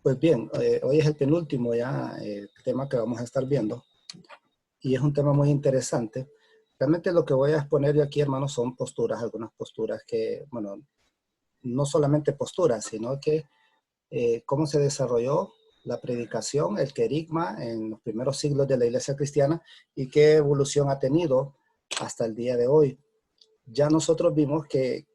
Pues bien, hoy es el penúltimo ya tema que vamos a estar viendo y es un tema muy interesante. Realmente lo que voy a exponer yo aquí, hermanos, son posturas, algunas posturas que, bueno, no solamente posturas, sino que cómo se desarrolló la predicación, el querigma en los primeros siglos de la Iglesia cristiana y qué evolución ha tenido hasta el día de hoy. Ya nosotros vimos que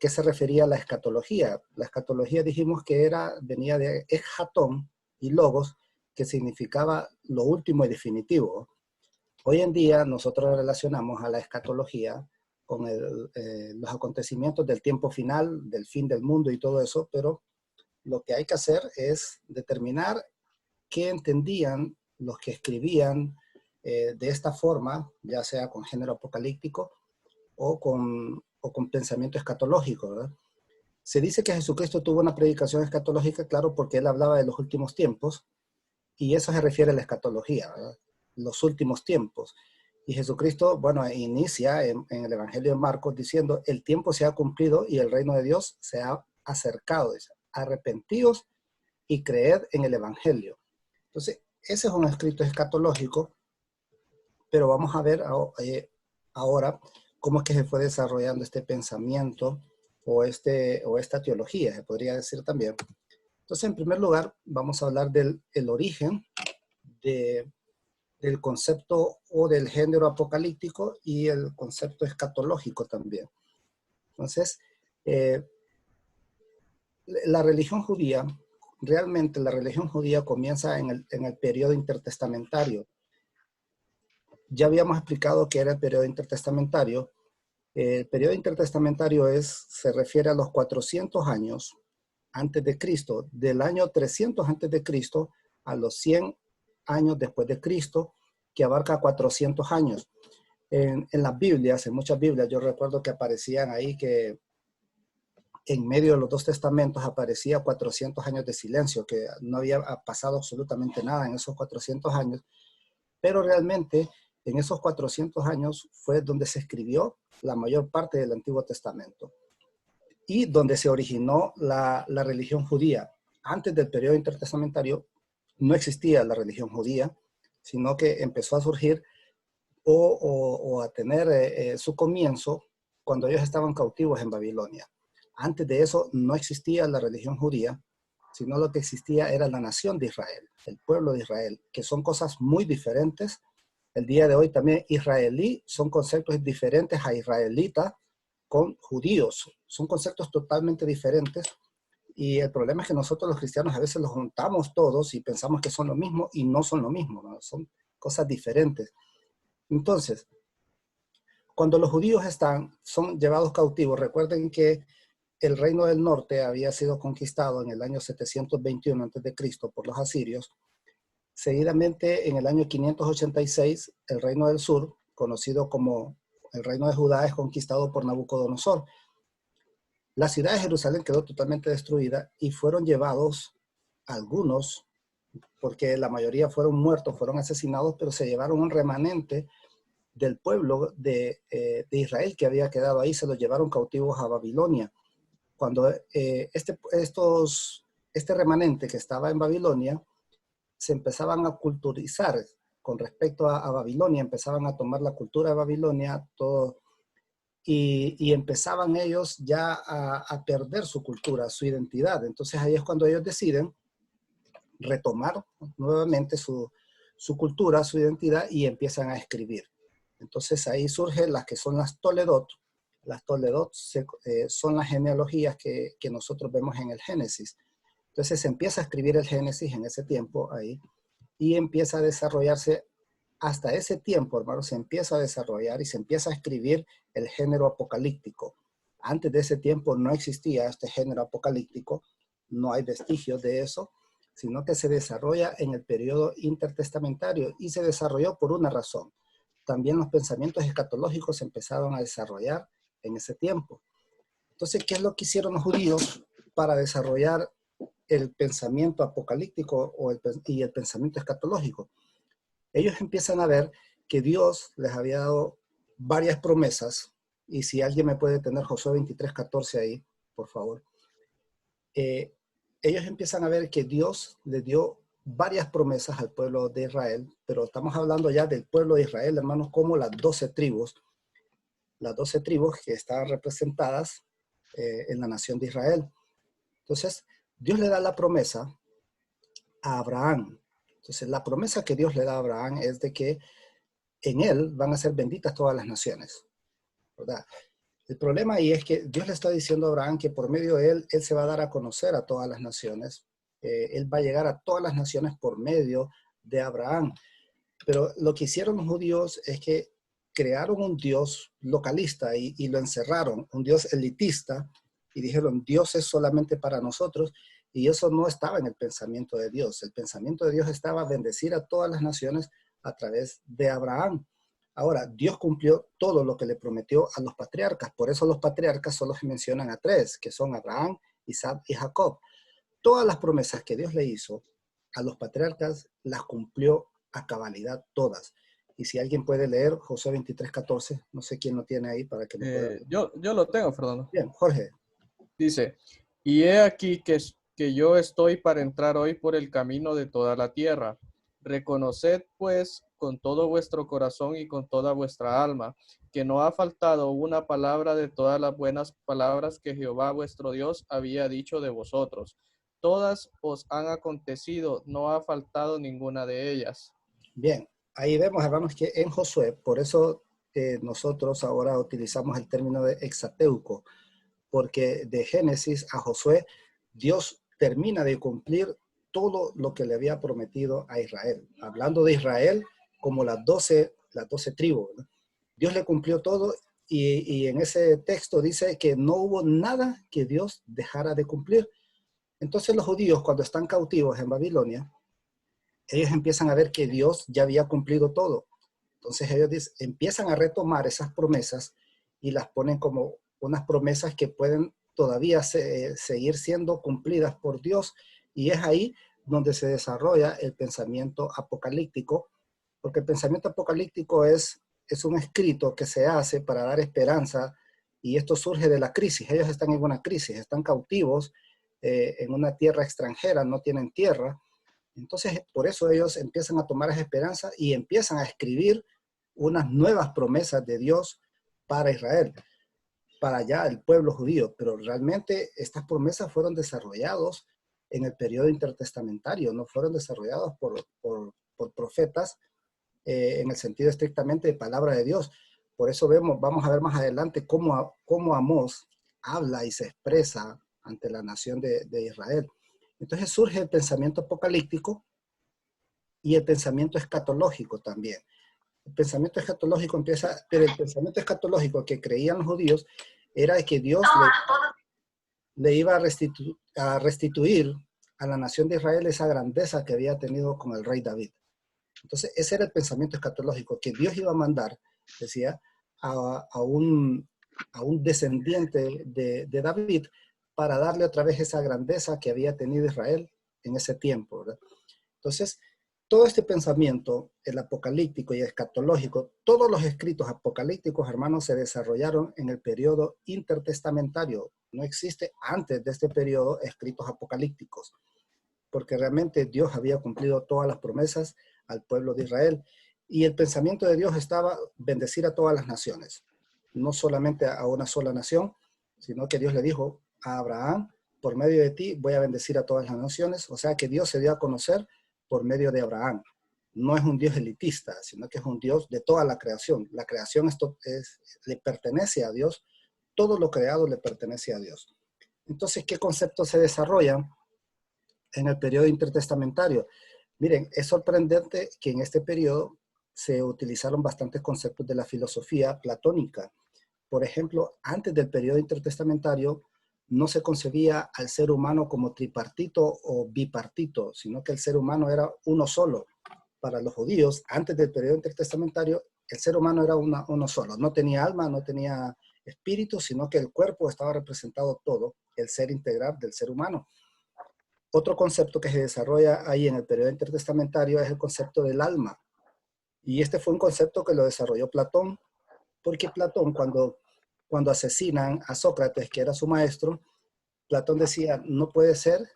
se refería a la escatología. La escatología dijimos que venía de eschatón y logos, que significaba lo último y definitivo. Hoy en día nosotros relacionamos a la escatología con los acontecimientos del tiempo final, del fin del mundo y todo eso, pero lo que hay que hacer es determinar qué entendían los que escribían de esta forma, ya sea con género apocalíptico o con pensamiento escatológico, ¿verdad? Se dice que Jesucristo tuvo una predicación escatológica, claro, porque él hablaba de los últimos tiempos, y eso se refiere a la escatología, ¿verdad? Los últimos tiempos. Y Jesucristo, bueno, inicia en el Evangelio de Marcos diciendo, el tiempo se ha cumplido y el reino de Dios se ha acercado. Dice, arrepentíos y creed en el Evangelio. Entonces, ese es un escrito escatológico, pero vamos a ver ahora cómo es que se fue desarrollando este pensamiento o esta teología, se podría decir también. Entonces, en primer lugar, vamos a hablar del origen del concepto o del género apocalíptico y el concepto escatológico también. Entonces, la religión judía, realmente la religión judía comienza en el periodo intertestamentario. Ya habíamos explicado qué era el periodo intertestamentario. El periodo intertestamentario se refiere a los 400 años antes de Cristo, del año 300 antes de Cristo a los 100 años después de Cristo, que abarca 400 años. En las Biblias, en muchas Biblias, yo recuerdo que aparecían ahí que en medio de los dos testamentos aparecía 400 años de silencio, que no había pasado absolutamente nada en esos 400 años, pero realmente en esos 400 años fue donde se escribió la mayor parte del Antiguo Testamento y donde se originó la religión judía. Antes del periodo intertestamentario no existía la religión judía, sino que empezó a surgir o a tener su comienzo cuando ellos estaban cautivos en Babilonia. Antes de eso no existía la religión judía, sino lo que existía era la nación de Israel, el pueblo de Israel, que son cosas muy diferentes. El día de hoy también israelí son conceptos diferentes a israelita con judíos. Son conceptos totalmente diferentes y el problema es que nosotros los cristianos a veces los juntamos todos y pensamos que son lo mismo y no son lo mismo, ¿no? Son cosas diferentes. Entonces, cuando los judíos son llevados cautivos, recuerden que el reino del norte había sido conquistado en el año 721 a.C. por los asirios. Seguidamente, en el año 586, el reino del sur, conocido como el reino de Judá, es conquistado por Nabucodonosor. La ciudad de Jerusalén quedó totalmente destruida y fueron llevados algunos, porque la mayoría fueron muertos, fueron asesinados, pero se llevaron un remanente del pueblo de Israel que había quedado ahí, se los llevaron cautivos a Babilonia. Cuando este remanente que estaba en Babilonia se empezaban a culturizar con respecto a Babilonia, empezaban a tomar la cultura de Babilonia, todo, y empezaban ellos ya a perder su cultura, su identidad. Entonces ahí es cuando ellos deciden retomar nuevamente su cultura, su identidad, y empiezan a escribir. Entonces ahí surgen las que son las Toledot. Las Toledot son las genealogías que nosotros vemos en el Génesis. Entonces se empieza a escribir el Génesis en ese tiempo ahí y empieza a desarrollarse hasta ese tiempo, hermano, se empieza a desarrollar y se empieza a escribir el género apocalíptico. Antes de ese tiempo no existía este género apocalíptico, no hay vestigios de eso, sino que se desarrolla en el periodo intertestamentario y se desarrolló por una razón. También los pensamientos escatológicos se empezaron a desarrollar en ese tiempo. Entonces, ¿qué es lo que hicieron los judíos para desarrollar el pensamiento apocalíptico y el pensamiento escatológico? Ellos empiezan a ver que Dios les había dado varias promesas, y si alguien me puede tener Josué 23:14 ahí, por favor. ellos empiezan a ver que Dios les dio varias promesas al pueblo de Israel, pero estamos hablando ya del pueblo de Israel, hermanos, como las 12 tribus que están representadas en la nación de Israel. Entonces, Dios le da la promesa a Abraham. Entonces, la promesa que Dios le da a Abraham es de que en él van a ser benditas todas las naciones, ¿verdad? El problema ahí es que Dios le está diciendo a Abraham que por medio de él se va a dar a conocer a todas las naciones. Él va a llegar a todas las naciones por medio de Abraham. Pero lo que hicieron los judíos es que crearon un Dios localista y lo encerraron, un Dios elitista, y dijeron, Dios es solamente para nosotros, y eso no estaba en el pensamiento de Dios. El pensamiento de Dios estaba bendecir a todas las naciones a través de Abraham. Ahora, Dios cumplió todo lo que le prometió a los patriarcas. Por eso los patriarcas solo se mencionan a tres, que son Abraham, Isaac y Jacob. Todas las promesas que Dios le hizo a los patriarcas las cumplió a cabalidad todas. Y si alguien puede leer Josué 23:14, no sé quién lo tiene ahí para que me pueda... Yo lo tengo, Fernando. Bien, Jorge. Dice, y he aquí que yo estoy para entrar hoy por el camino de toda la tierra. Reconoced pues con todo vuestro corazón y con toda vuestra alma, que no ha faltado una palabra de todas las buenas palabras que Jehová vuestro Dios había dicho de vosotros. Todas os han acontecido, no ha faltado ninguna de ellas. Bien, ahí vemos, hermanos, que en Josué, por eso nosotros ahora utilizamos el término de exateuco, porque de Génesis a Josué, Dios termina de cumplir todo lo que le había prometido a Israel. Hablando de Israel como las 12 tribus, ¿no? Dios le cumplió todo y en ese texto dice que no hubo nada que Dios dejara de cumplir. Entonces los judíos, cuando están cautivos en Babilonia, ellos empiezan a ver que Dios ya había cumplido todo. Entonces ellos empiezan a retomar esas promesas y las ponen como unas promesas que pueden todavía seguir siendo cumplidas por Dios. Y es ahí donde se desarrolla el pensamiento apocalíptico, porque el pensamiento apocalíptico es un escrito que se hace para dar esperanza, y esto surge de la crisis. Ellos están en una crisis, están cautivos en una tierra extranjera, no tienen tierra. Entonces, por eso ellos empiezan a tomar esa esperanza y empiezan a escribir unas nuevas promesas de Dios para Israel, para ya el pueblo judío. Pero realmente estas promesas fueron desarrolladas en el periodo intertestamentario, no fueron desarrolladas por profetas en el sentido estrictamente de palabra de Dios. Por eso vamos a ver más adelante cómo Amós habla y se expresa ante la nación de Israel. Entonces surge el pensamiento apocalíptico y el pensamiento escatológico también. El pensamiento escatológico empieza, pero el pensamiento escatológico que creían los judíos era que Dios le iba a restituir a la nación de Israel esa grandeza que había tenido con el rey David. Entonces ese era el pensamiento escatológico, que Dios iba a mandar, decía, a un descendiente de David para darle otra vez esa grandeza que había tenido Israel en ese tiempo, ¿verdad? Entonces, todo este pensamiento, el apocalíptico y escatológico, todos los escritos apocalípticos, hermanos, se desarrollaron en el periodo intertestamentario. No existe antes de este periodo escritos apocalípticos, porque realmente Dios había cumplido todas las promesas al pueblo de Israel. Y el pensamiento de Dios estaba bendecir a todas las naciones, no solamente a una sola nación, sino que Dios le dijo a Abraham, por medio de ti voy a bendecir a todas las naciones. O sea que Dios se dio a conocer por medio de Abraham. No es un Dios elitista, sino que es un Dios de toda la creación. La creación le pertenece a Dios, todo lo creado le pertenece a Dios. Entonces, ¿qué conceptos se desarrollan en el periodo intertestamentario? Miren, es sorprendente que en este periodo se utilizaron bastantes conceptos de la filosofía platónica. Por ejemplo, antes del periodo intertestamentario no se concebía al ser humano como tripartito o bipartito, sino que el ser humano era uno solo. Para los judíos, antes del periodo intertestamentario, el ser humano era uno solo. No tenía alma, no tenía espíritu, sino que el cuerpo estaba representado todo, el ser integral del ser humano. Otro concepto que se desarrolla ahí en el periodo intertestamentario es el concepto del alma. Y este fue un concepto que lo desarrolló Platón, porque Platón, cuando asesinan a Sócrates, que era su maestro, Platón decía, no puede ser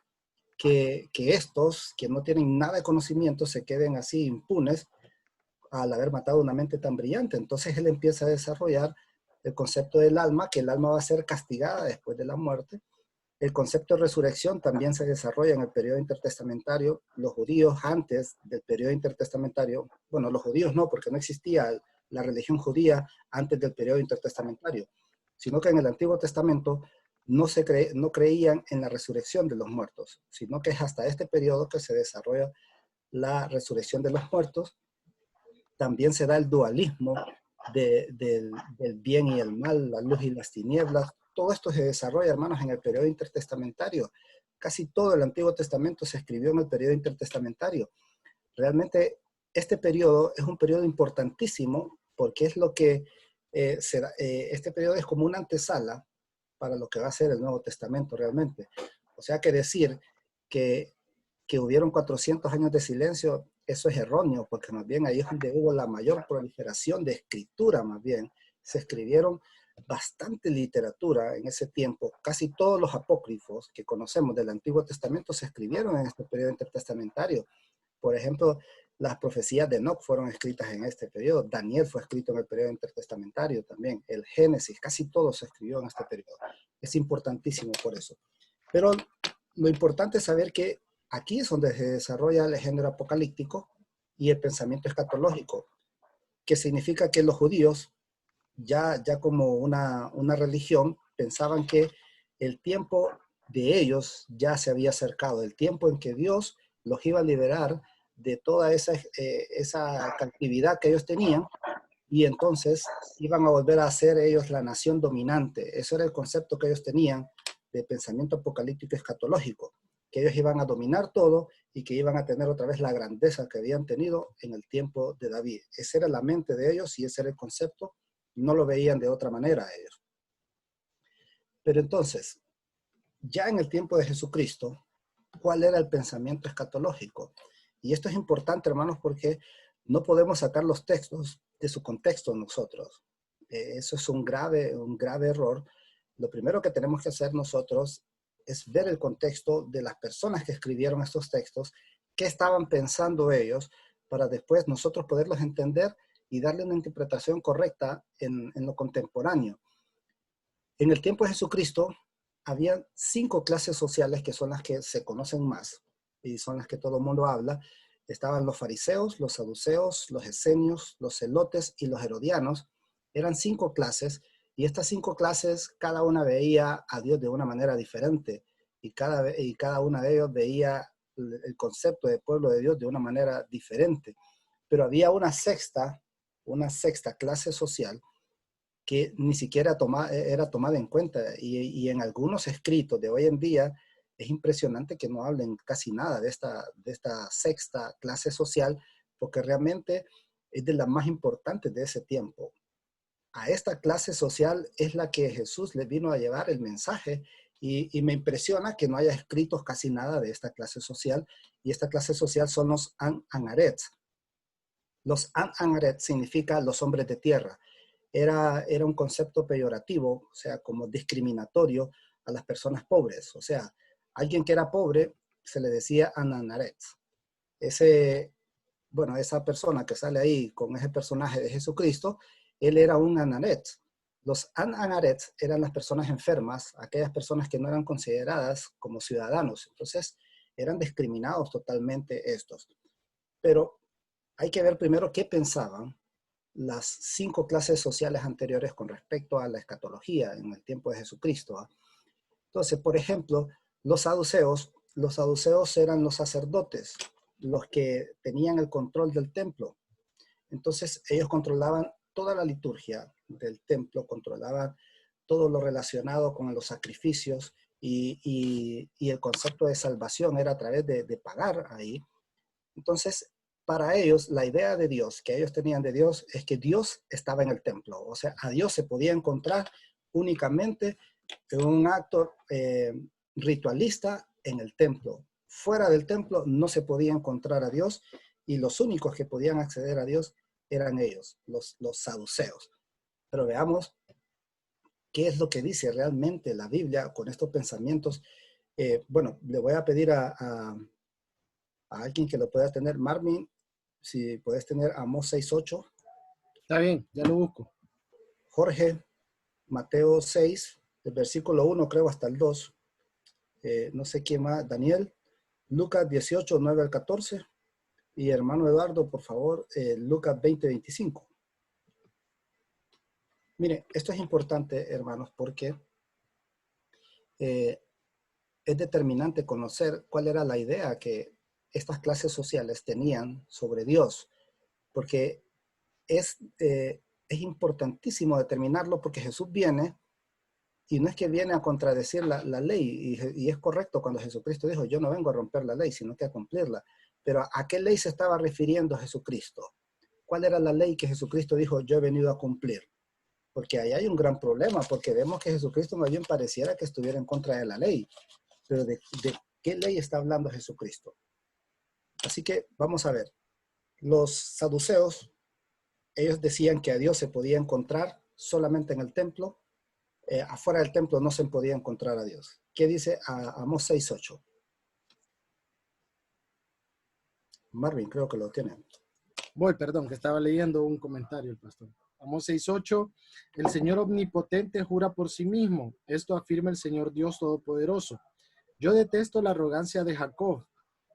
que estos, que no tienen nada de conocimiento, se queden así impunes al haber matado una mente tan brillante. Entonces él empieza a desarrollar el concepto del alma, que el alma va a ser castigada después de la muerte. El concepto de resurrección también se desarrolla en el periodo intertestamentario. Los judíos antes del periodo intertestamentario, bueno, los judíos no, porque no existía la religión judía antes del periodo intertestamentario, sino que en el Antiguo Testamento no creían en la resurrección de los muertos, sino que es hasta este periodo que se desarrolla la resurrección de los muertos. También se da el dualismo del bien y el mal, la luz y las tinieblas. Todo esto se desarrolla, hermanos, en el periodo intertestamentario. Casi todo el Antiguo Testamento se escribió en el periodo intertestamentario. Realmente este periodo es un periodo importantísimo porque es lo que este periodo es como una antesala para lo que va a ser el Nuevo Testamento realmente. O sea que decir que hubieron 400 años de silencio, eso es erróneo, porque más bien ahí es donde hubo la mayor proliferación de escritura, más bien. Se escribieron bastante literatura en ese tiempo. Casi todos los apócrifos que conocemos del Antiguo Testamento se escribieron en este periodo intertestamentario. Por ejemplo, las profecías de Enoc fueron escritas en este periodo. Daniel fue escrito en el periodo intertestamentario también. El Génesis, casi todo se escribió en este periodo. Es importantísimo por eso. Pero lo importante es saber que aquí es donde se desarrolla el género apocalíptico y el pensamiento escatológico, que significa que los judíos, ya como una religión, pensaban que el tiempo de ellos ya se había acercado, el tiempo en que Dios los iba a liberar de toda esa cautividad que ellos tenían, y entonces iban a volver a ser ellos la nación dominante. Ese era el concepto que ellos tenían de pensamiento apocalíptico escatológico, que ellos iban a dominar todo y que iban a tener otra vez la grandeza que habían tenido en el tiempo de David. Esa era la mente de ellos y ese era el concepto. No lo veían de otra manera ellos. Pero entonces, ya en el tiempo de Jesucristo, ¿cuál era el pensamiento escatológico? Y esto es importante, hermanos, porque no podemos sacar los textos de su contexto nosotros. Eso es un grave error. Lo primero que tenemos que hacer nosotros es ver el contexto de las personas que escribieron estos textos, qué estaban pensando ellos, para después nosotros poderlos entender y darle una interpretación correcta en lo contemporáneo. En el tiempo de Jesucristo, había 5 clases sociales que son las que se conocen más y son las que todo el mundo habla. Estaban los fariseos, los saduceos, los esenios, los celotes y los herodianos. Eran 5 clases y estas 5 clases, cada una veía a Dios de una manera diferente y cada una de ellos veía el concepto de pueblo de Dios de una manera diferente. Pero había una sexta clase social que ni siquiera era tomada en cuenta. Y en algunos escritos de hoy en día es impresionante que no hablen casi nada de esta sexta clase social, porque realmente es de las más importantes de ese tiempo. A esta clase social es la que Jesús le vino a llevar el mensaje, y me impresiona que no haya escrito casi nada de esta clase social, y esta clase social son los An-Anarets. Los An-Anaret significa los hombres de tierra. Era un concepto peyorativo, o sea, como discriminatorio a las personas pobres. O sea, alguien que era pobre se le decía Ananaret. Esa persona que sale ahí con ese personaje de Jesucristo, él era un Anaret. Los Anaret eran las personas enfermas, aquellas personas que no eran consideradas como ciudadanos. Entonces, eran discriminados totalmente estos. Pero hay que ver primero qué pensaban las 5 clases sociales anteriores con respecto a la escatología en el tiempo de Jesucristo. Entonces, por ejemplo, los saduceos eran los sacerdotes, los que tenían el control del templo. Entonces, ellos controlaban toda la liturgia del templo, controlaban todo lo relacionado con los sacrificios, y el concepto de salvación era a través de pagar ahí. Entonces, para ellos, la idea de Dios, que ellos tenían de Dios, es que Dios estaba en el templo. O sea, a Dios se podía encontrar únicamente en un acto ritualista en el templo. Fuera del templo no se podía encontrar a Dios, y los únicos que podían acceder a Dios eran ellos, los saduceos. Pero veamos qué es lo que dice realmente la Biblia con estos pensamientos Bueno, le voy a pedir a alguien que lo pueda tener. Marvin, si puedes tener Amós 6:8. Está bien, ya lo busco. Jorge, Mateo 6, del versículo 1 creo hasta el 2. No sé quién más. Daniel, Lucas 18, 9 al 14. Y hermano Eduardo, por favor, Lucas 20, 25. Mire, esto es importante, hermanos, porque es determinante conocer cuál era la idea que estas clases sociales tenían sobre Dios, porque es importantísimo determinarlo, porque Jesús viene, y no es que viene a contradecir la ley, y es correcto cuando Jesucristo dijo, yo no vengo a romper la ley, sino que a cumplirla. Pero ¿a qué ley se estaba refiriendo Jesucristo? ¿Cuál era la ley que Jesucristo dijo, yo he venido a cumplir? Porque ahí hay un gran problema, porque vemos que Jesucristo más bien pareciera que estuviera en contra de la ley. Pero ¿de qué ley está hablando Jesucristo? Así que vamos a ver. Los saduceos, ellos decían que a Dios se podía encontrar solamente en el templo. Afuera del templo no se podía encontrar a Dios. ¿Qué dice Amós 6:8? Marvin, creo que lo tiene. Voy, perdón, que estaba leyendo un comentario el pastor. Amós 6:8, el Señor omnipotente jura por sí mismo. Esto afirma el Señor Dios Todopoderoso. Yo detesto la arrogancia de Jacob.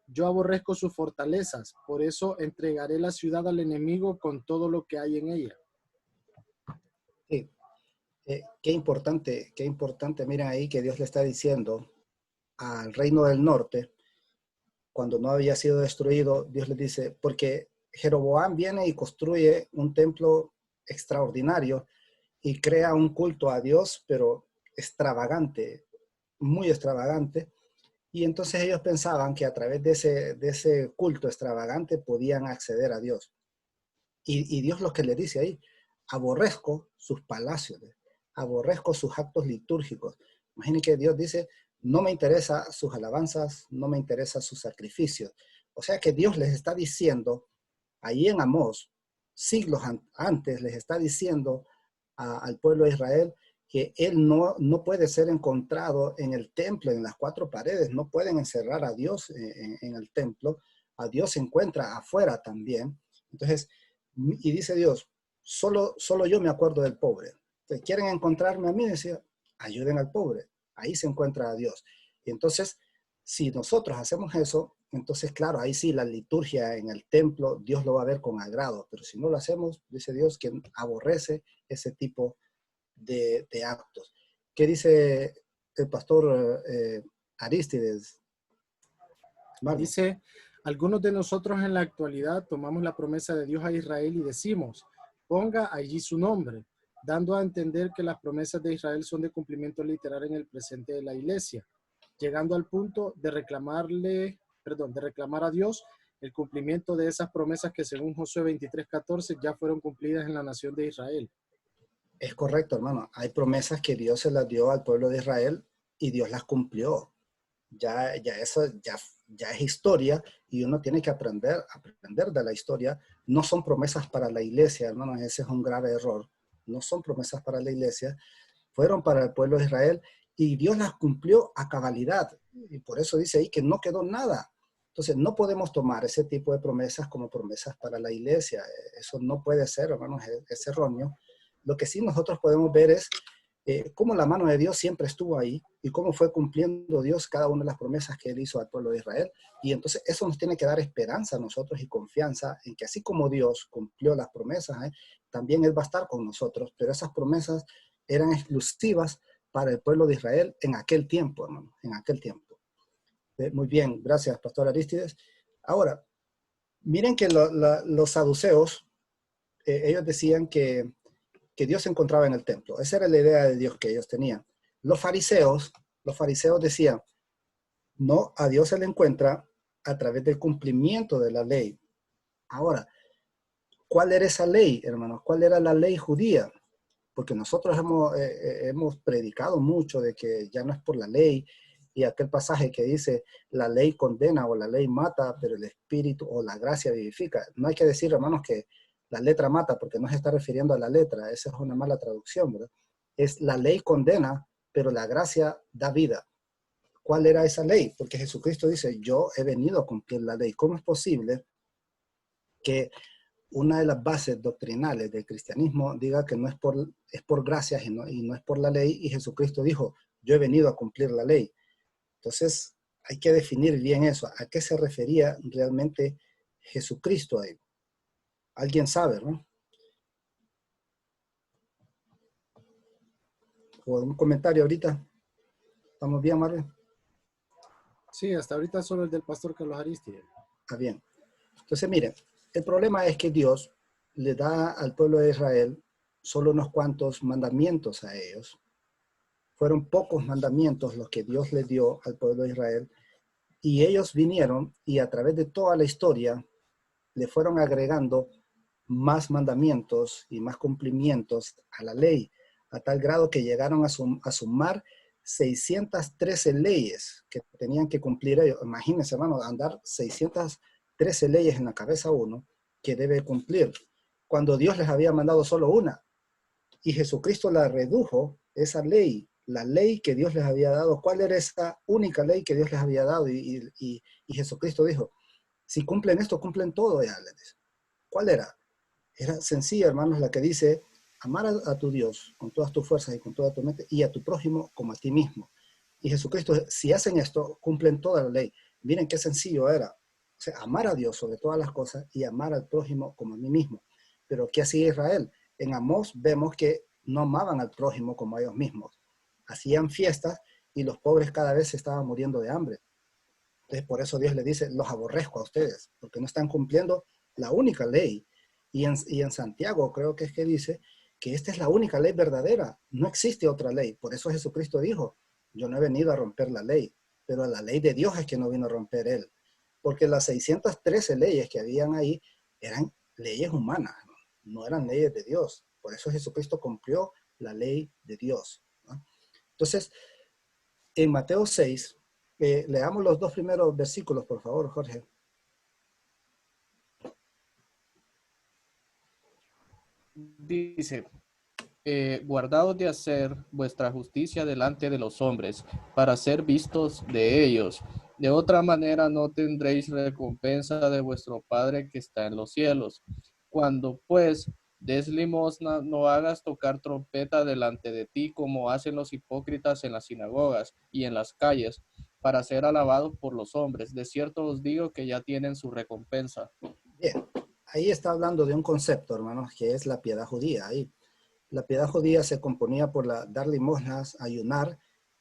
Yo aborrezco sus fortalezas. Por eso entregaré la ciudad al enemigo con todo lo que hay en ella. Sí. Qué importante. Miren ahí que Dios le está diciendo al reino del norte, cuando no había sido destruido, Dios le dice, porque Jeroboam viene y construye un templo extraordinario y crea un culto a Dios, pero extravagante, muy extravagante. Y entonces ellos pensaban que a través de ese culto extravagante podían acceder a Dios. Y Dios lo que le dice ahí, aborrezco sus palacios, aborrezco sus actos litúrgicos. Imaginen que Dios dice, no me interesa sus alabanzas, no me interesa sus sacrificios. O sea que Dios les está diciendo, ahí en Amós, siglos antes, les está diciendo al pueblo de Israel que él no puede ser encontrado en el templo, en las cuatro paredes, no pueden encerrar a Dios en el templo, a Dios se encuentra afuera también. Entonces, y dice Dios, solo yo me acuerdo del pobre. Entonces, quieren encontrarme a mí, decía, ayuden al pobre, ahí se encuentra a Dios. Y entonces, si nosotros hacemos eso, entonces, claro, ahí sí la liturgia en el templo, Dios lo va a ver con agrado, pero si no lo hacemos, dice Dios que aborrece ese tipo de actos. ¿Qué dice el pastor Arístides? Marvin. Dice, algunos de nosotros en la actualidad tomamos la promesa de Dios a Israel y decimos, ponga allí su nombre, dando a entender que las promesas de Israel son de cumplimiento literal en el presente de la iglesia, llegando al punto de reclamar a Dios el cumplimiento de esas promesas que según Josué 23:14 ya fueron cumplidas en la nación de Israel. Es correcto, hermano. Hay promesas que Dios se las dio al pueblo de Israel y Dios las cumplió. Ya eso ya es historia y uno tiene que aprender de la historia. No son promesas para la iglesia, hermano. Ese es un grave error. No son promesas para la iglesia. Fueron para el pueblo de Israel y Dios las cumplió a cabalidad. Y por eso dice ahí que no quedó nada. Entonces, no podemos tomar ese tipo de promesas como promesas para la iglesia. Eso no puede ser, hermanos, es erróneo. Lo que sí nosotros podemos ver es cómo la mano de Dios siempre estuvo ahí y cómo fue cumpliendo Dios cada una de las promesas que Él hizo al pueblo de Israel. Y entonces eso nos tiene que dar esperanza a nosotros y confianza en que así como Dios cumplió las promesas, también Él va a estar con nosotros. Pero esas promesas eran exclusivas para el pueblo de Israel en aquel tiempo, hermano, en aquel tiempo. Muy bien, gracias, Pastor Arístides. Ahora, miren que los saduceos, ellos decían que Dios se encontraba en el templo. Esa era la idea de Dios que ellos tenían. Los fariseos decían, no, a Dios se le encuentra a través del cumplimiento de la ley. Ahora, ¿cuál era esa ley, hermanos? ¿Cuál era la ley judía? Porque nosotros hemos predicado mucho de que ya no es por la ley, y aquel pasaje que dice, la ley condena o la ley mata, pero el espíritu o la gracia vivifica. No hay que decir, hermanos, que la letra mata, porque no se está refiriendo a la letra, esa es una mala traducción, ¿verdad? Es la ley condena, pero la gracia da vida. ¿cuál era esa ley? Porque Jesucristo dice, yo he venido a cumplir la ley. ¿Cómo es posible que una de las bases doctrinales del cristianismo diga que no es por gracias y no es por la ley? Y Jesucristo dijo, yo he venido a cumplir la ley. Entonces, hay que definir bien eso. ¿A qué se refería realmente Jesucristo ahí? ¿Alguien sabe, no? ¿O un comentario ahorita? ¿Estamos bien, Marvin? Sí, hasta ahorita solo el del pastor Carlos Aristide. Está bien. Entonces, miren, el problema es que Dios le da al pueblo de Israel solo unos cuantos mandamientos a ellos. Fueron pocos mandamientos los que Dios le dio al pueblo de Israel, y ellos vinieron y a través de toda la historia le fueron agregando más mandamientos y más cumplimientos a la ley, a tal grado que llegaron a sumar 613 leyes que tenían que cumplir ellos. Imagínense, hermano, andar 613 leyes en la cabeza uno que debe cumplir, cuando Dios les había mandado solo una. Y Jesucristo la redujo, esa ley, la ley que Dios les había dado. ¿Cuál era esa única ley que Dios les había dado? Y Jesucristo dijo, si cumplen esto, cumplen todo. Ya les dice. ¿Cuál era? Era sencilla, hermanos, la que dice, amar a tu Dios con todas tus fuerzas y con toda tu mente, y a tu prójimo como a ti mismo. Y Jesucristo, si hacen esto, cumplen toda la ley. Miren qué sencillo era. O sea, amar a Dios sobre todas las cosas y amar al prójimo como a mí mismo. Pero ¿qué hacía Israel? En Amós vemos que no amaban al prójimo como a ellos mismos. Hacían fiestas y los pobres cada vez se estaban muriendo de hambre. Entonces, por eso Dios le dice, los aborrezco a ustedes, porque no están cumpliendo la única ley. Y en Santiago creo que es que dice que esta es la única ley verdadera. No existe otra ley. Por eso Jesucristo dijo, yo no he venido a romper la ley, pero la ley de Dios es que no vino a romper él. Porque las 613 leyes que habían ahí eran leyes humanas, no eran leyes de Dios. Por eso Jesucristo cumplió la ley de Dios, ¿no? Entonces, en Mateo 6, leamos los dos primeros versículos, por favor, Jorge. Dice, guardaos de hacer vuestra justicia delante de los hombres, para ser vistos de ellos. De otra manera no tendréis recompensa de vuestro Padre que está en los cielos. Cuando pues des limosna, no hagas tocar trompeta delante de ti, como hacen los hipócritas en las sinagogas y en las calles, para ser alabados por los hombres. De cierto os digo que ya tienen su recompensa. Bien, ahí está hablando de un concepto, hermanos, que es la piedad judía. Ahí, la piedad judía se componía por dar limosnas, ayunar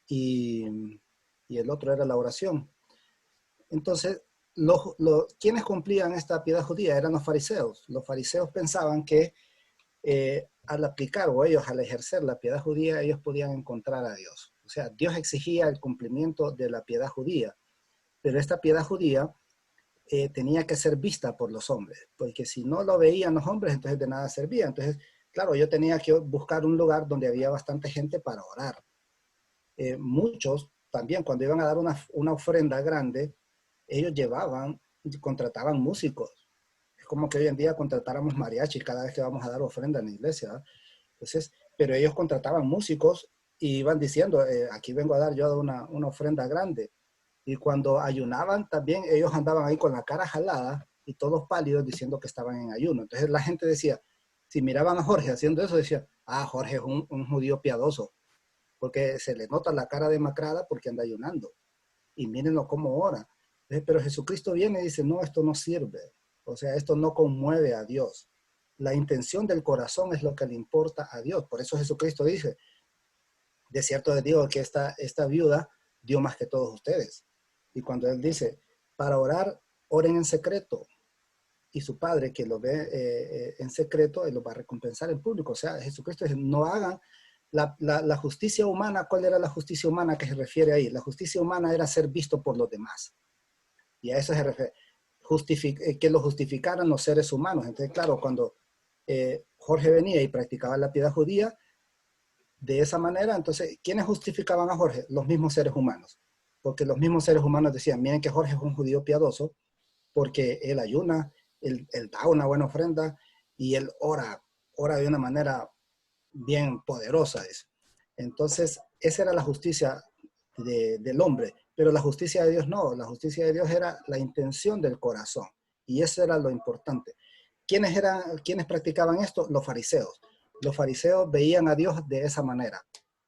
y el otro era la oración. Entonces, ¿quiénes cumplían esta piedad judía? Eran los fariseos. Los fariseos pensaban que al aplicar o ellos al ejercer la piedad judía, ellos podían encontrar a Dios. O sea, Dios exigía el cumplimiento de la piedad judía, pero esta piedad judía tenía que ser vista por los hombres, porque si no lo veían los hombres, entonces de nada servía. Entonces, claro, yo tenía que buscar un lugar donde había bastante gente para orar. Muchos también, cuando iban a dar una ofrenda grande, ellos contrataban músicos. Es como que hoy en día contratáramos mariachi cada vez que vamos a dar ofrenda en la iglesia, ¿verdad? Entonces, pero ellos contrataban músicos y iban diciendo, aquí vengo a dar yo una ofrenda grande. Y cuando ayunaban también, ellos andaban ahí con la cara jalada y todos pálidos diciendo que estaban en ayuno. Entonces la gente decía, si miraban a Jorge haciendo eso, decía, ah, Jorge es un judío piadoso, porque se le nota la cara demacrada porque anda ayunando. Y mírenlo cómo ora. Pero Jesucristo viene y dice, no, esto no sirve. O sea, esto no conmueve a Dios. La intención del corazón es lo que le importa a Dios. Por eso Jesucristo dice, de cierto les digo que esta viuda dio más que todos ustedes. Y cuando él dice, para orar, oren en secreto. Y su padre, que lo ve en secreto, él lo va a recompensar en público. O sea, Jesucristo dice, no hagan la justicia humana. ¿Cuál era la justicia humana que se refiere ahí? La justicia humana era ser visto por los demás. Y a eso se refiere. Que lo justificaran los seres humanos. Entonces, claro, cuando Jorge venía y practicaba la piedad judía, de esa manera, entonces, ¿quiénes justificaban a Jorge? Los mismos seres humanos. Porque los mismos seres humanos decían, miren que Jorge es un judío piadoso, porque él ayuna, él da una buena ofrenda y él ora de una manera bien poderosa. Entonces, esa era la justicia del hombre. Pero la justicia de Dios no, la justicia de Dios era la intención del corazón. Y eso era lo importante. ¿Quiénes practicaban esto? Los fariseos. Los fariseos veían a Dios de esa manera,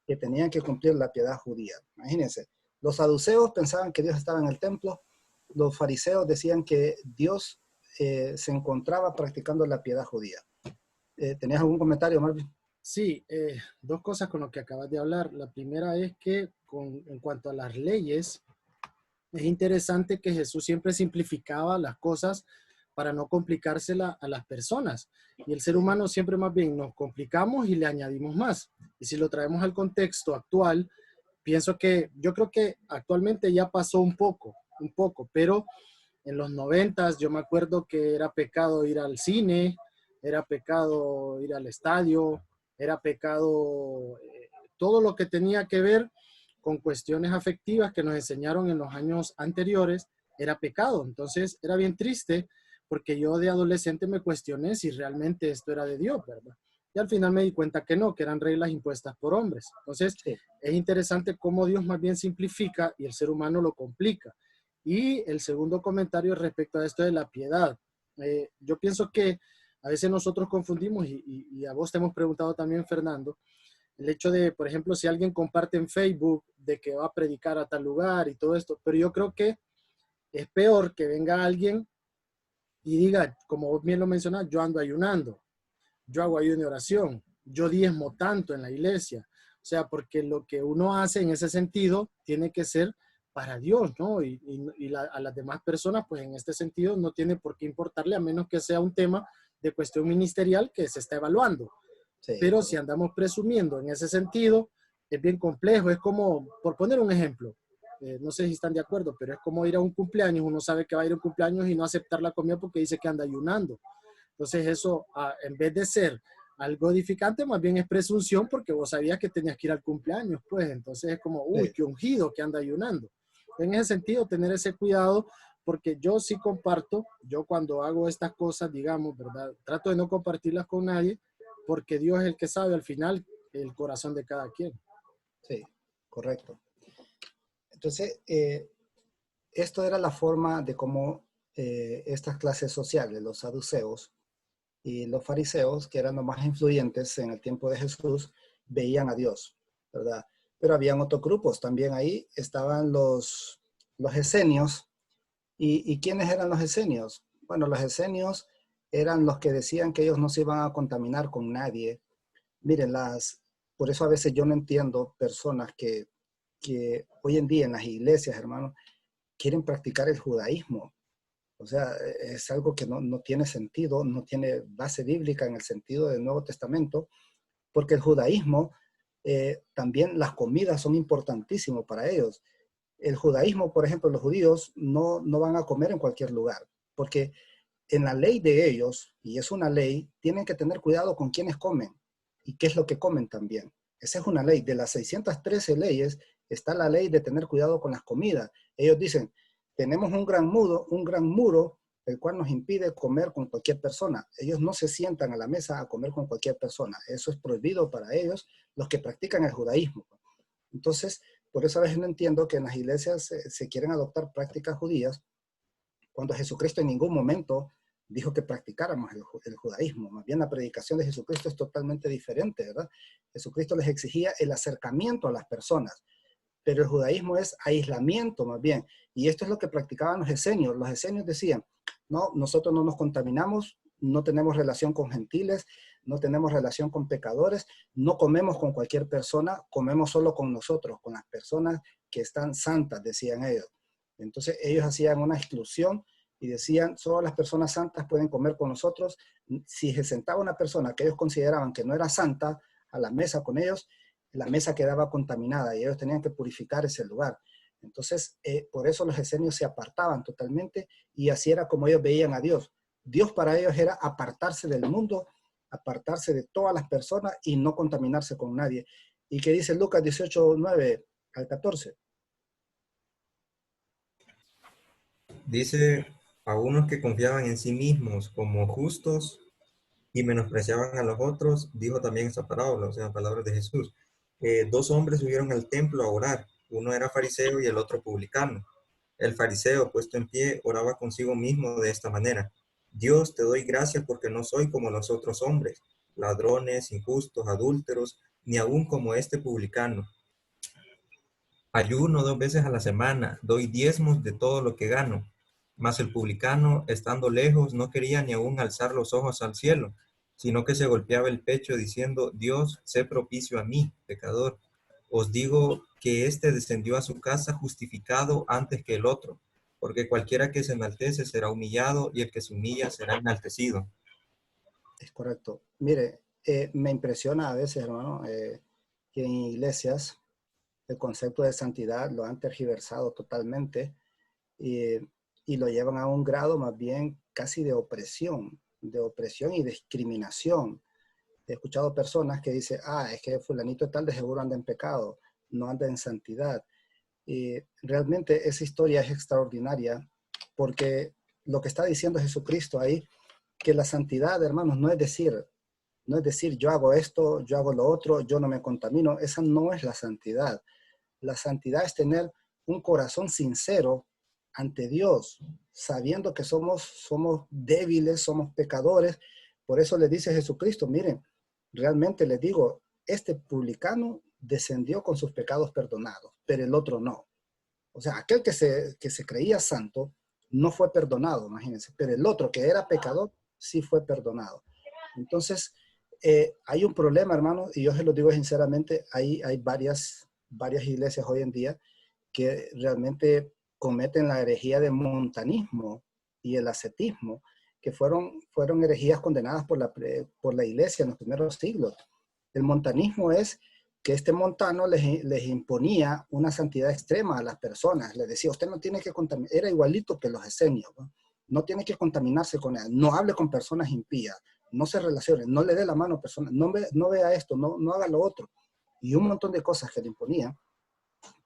que tenían que cumplir la piedad judía. Imagínense, los saduceos pensaban que Dios estaba en el templo, los fariseos decían que Dios se encontraba practicando la piedad judía. ¿Tenías algún comentario, Marvin? Sí, dos cosas con lo que acabas de hablar. La primera es que en cuanto a las leyes, es interesante que Jesús siempre simplificaba las cosas para no complicársela a las personas. Y el ser humano siempre más bien nos complicamos y le añadimos más. Y si lo traemos al contexto actual, yo creo que actualmente ya pasó un poco, pero en los 90 yo me acuerdo que era pecado ir al cine, era pecado ir al estadio, era pecado todo lo que tenía que ver con cuestiones afectivas que nos enseñaron en los años anteriores, era pecado. Entonces era bien triste porque yo de adolescente me cuestioné si realmente esto era de Dios, ¿verdad? Y al final me di cuenta que no, que eran reglas impuestas por hombres. Entonces Sí. es interesante cómo Dios más bien simplifica y el ser humano lo complica. Y el segundo comentario respecto a esto de la piedad. Yo pienso que a veces nosotros confundimos, y a vos te hemos preguntado también, Fernando, el hecho de, por ejemplo, si alguien comparte en Facebook de que va a predicar a tal lugar y todo esto, pero yo creo que es peor que venga alguien y diga, como vos bien lo mencionás, yo ando ayunando, yo hago ayuno y oración, yo diezmo tanto en la iglesia. O sea, porque lo que uno hace en ese sentido tiene que ser para Dios, ¿no? A las demás personas, pues en este sentido no tiene por qué importarle a menos que sea un tema de cuestión ministerial que se está evaluando. Sí, Pero correcto. si andamos presumiendo en ese sentido, es bien complejo. Es como, por poner un ejemplo, no sé si están de acuerdo, pero es como ir a un cumpleaños. Uno sabe que va a ir a un cumpleaños y no aceptar la comida porque dice que anda ayunando. Entonces eso, en vez de ser algo edificante, más bien es presunción porque vos sabías que tenías que ir al cumpleaños, pues. Entonces es como, uy, Sí, qué ungido que anda ayunando. En ese sentido, tener ese cuidado, porque yo sí comparto, yo cuando hago estas cosas, digamos, ¿verdad? Trato de no compartirlas con nadie, porque Dios es el que sabe al final el corazón de cada quien. sí, correcto. Entonces, esto era la forma de cómo estas clases sociales, los saduceos y los fariseos, que eran los más influyentes en el tiempo de Jesús, veían a Dios, ¿verdad? Pero habían otros grupos también ahí, estaban los esenios. ¿Y quiénes eran los esenios? Bueno, los esenios eran los que decían que ellos no se iban a contaminar con nadie. Miren, por eso a veces yo no entiendo personas que hoy en día en las iglesias, hermanos, quieren practicar el judaísmo. O sea, es algo que no tiene sentido, no tiene base bíblica en el sentido del Nuevo Testamento, porque el judaísmo, también las comidas son importantísimas para ellos. El judaísmo, por ejemplo, los judíos no van a comer en cualquier lugar, porque en la ley de ellos, y es una ley, tienen que tener cuidado con quienes comen y qué es lo que comen también. Esa es una ley. De las 613 leyes está la ley de tener cuidado con las comidas. Ellos dicen, tenemos un gran muro, el cual nos impide comer con cualquier persona. Ellos no se sientan a la mesa a comer con cualquier persona. Eso es prohibido para ellos, los que practican el judaísmo. Entonces, por eso a veces no entiendo que en las iglesias se quieren adoptar prácticas judías cuando Jesucristo en ningún momento dijo que practicáramos el judaísmo. Más bien la predicación de Jesucristo es totalmente diferente, ¿verdad? Jesucristo les exigía el acercamiento a las personas, pero el judaísmo es aislamiento más bien. Y esto es lo que practicaban los esenios. Los esenios decían, no, nosotros no nos contaminamos, no tenemos relación con gentiles, no tenemos relación con pecadores, no comemos con cualquier persona, comemos solo con nosotros, con las personas que están santas, decían ellos. Entonces ellos hacían una exclusión y decían, solo las personas santas pueden comer con nosotros. Si se sentaba una persona que ellos consideraban que no era santa a la mesa con ellos, la mesa quedaba contaminada y ellos tenían que purificar ese lugar. Entonces, por eso los esenios se apartaban totalmente y así era como ellos veían a Dios. Dios para ellos era apartarse del mundo, apartarse de todas las personas y no contaminarse con nadie. ¿Y qué dice Lucas 18, 9 al 14? Dice, a unos que confiaban en sí mismos como justos y menospreciaban a los otros, dijo también esa parábola, o sea, palabras de Jesús. Dos hombres subieron al templo a orar. Uno era fariseo y el otro publicano. El fariseo, puesto en pie, oraba consigo mismo de esta manera: Dios, te doy gracias porque no soy como los otros hombres, ladrones, injustos, adúlteros, ni aun como este publicano. Ayuno 2 veces a la semana, doy diezmos de todo lo que gano. Mas el publicano, estando lejos, no quería ni aun alzar los ojos al cielo, sino que se golpeaba el pecho diciendo: Dios, sé propicio a mí, pecador. Os digo que éste descendió a su casa justificado antes que el otro, porque cualquiera que se enaltece será humillado, y el que se humilla será enaltecido. Es correcto. Mire, me impresiona a veces, hermano, que en iglesias el concepto de santidad lo han tergiversado totalmente y, y lo llevan a un grado más bien casi de opresión y discriminación. He escuchado personas que dicen, es que fulanito tal de seguro anda en pecado, no anda en santidad. Y realmente esa historia es extraordinaria porque lo que está diciendo Jesucristo ahí, que la santidad, hermanos, no es decir yo hago esto, yo hago lo otro, yo no me contamino. Esa no es la santidad. La santidad es tener un corazón sincero ante Dios, sabiendo que somos débiles, somos pecadores. Por eso le dice Jesucristo, miren, realmente les digo, este publicano descendió con sus pecados perdonados, pero el otro no. O sea, aquel que se creía santo no fue perdonado, imagínense, pero el otro que era pecador sí fue perdonado. Entonces, hay un problema, hermano, y yo se lo digo sinceramente, hay varias iglesias hoy en día que realmente cometen la herejía de montanismo y el ascetismo, que fueron herejías condenadas por la iglesia en los primeros siglos. El montanismo es que este montano les imponía una santidad extrema a las personas. Les decía, usted no tiene que contaminar, era igualito que los esenios, ¿no? No tiene que contaminarse con él, no hable con personas impías, no se relacione, no le dé la mano a personas, no vea esto, no haga lo otro. Y un montón de cosas que le imponía.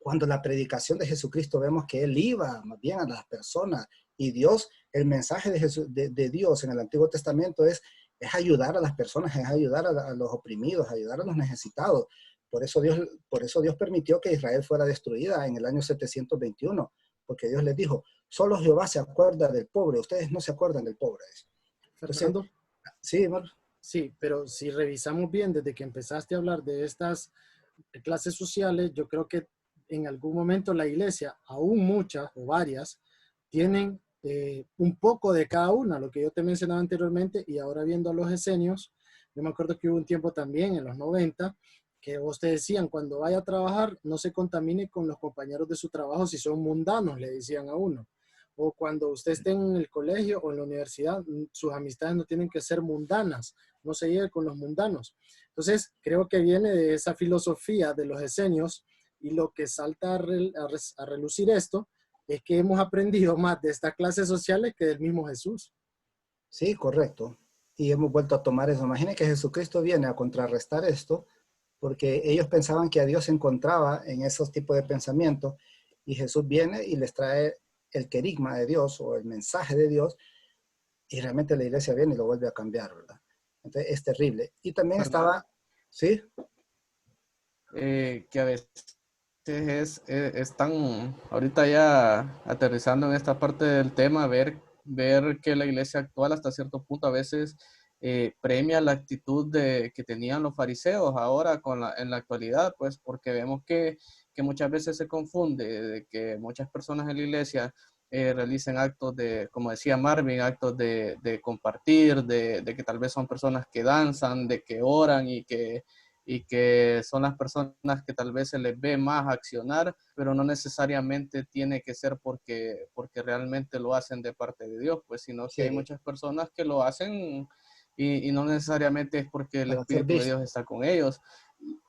Cuando la predicación de Jesucristo vemos que Él iba más bien a las personas y Dios, el mensaje de Dios en el Antiguo Testamento es ayudar a las personas, es ayudar a los oprimidos, ayudar a los necesitados. Por eso Dios permitió que Israel fuera destruida en el año 721, porque Dios les dijo, solo Jehová se acuerda del pobre, ustedes no se acuerdan del pobre. Entonces, Fernando. sí, hermano. Sí, pero si revisamos bien desde que empezaste a hablar de estas clases sociales, yo creo que en algún momento la iglesia, aún muchas o varias, tienen un poco de cada una, lo que yo te mencionaba anteriormente, y ahora viendo a los esenios, yo me acuerdo que hubo un tiempo también en los 90 que vos te decían, cuando vaya a trabajar, no se contamine con los compañeros de su trabajo si son mundanos, le decían a uno. O cuando usted esté en el colegio o en la universidad, sus amistades no tienen que ser mundanas, no se lleve con los mundanos. Entonces, creo que viene de esa filosofía de los esenios, y lo que salta a relucir esto es que hemos aprendido más de estas clases sociales que del mismo Jesús. Sí, correcto. Y hemos vuelto a tomar eso. Imaginen que Jesucristo viene a contrarrestar esto, porque ellos pensaban que a Dios se encontraba en esos tipos de pensamientos, y Jesús viene y les trae el querigma de Dios o el mensaje de Dios, y realmente la iglesia viene y lo vuelve a cambiar, ¿verdad? Entonces es terrible. Y también estaba, ¿sí? Que a veces es tan, ahorita ya aterrizando en esta parte del tema, ver que la iglesia actual hasta cierto punto a veces premia la actitud que tenían los fariseos ahora en la actualidad, pues porque vemos que muchas veces se confunde de que muchas personas en la iglesia realicen actos de, como decía Marvin, actos de compartir, de que tal vez son personas que danzan, de que oran y que son las personas que tal vez se les ve más accionar, pero no necesariamente tiene que ser porque realmente lo hacen de parte de Dios, pues, sino que hay Sí, muchas personas que lo hacen y no necesariamente es porque el para ser Espíritu de visto. Dios está con ellos.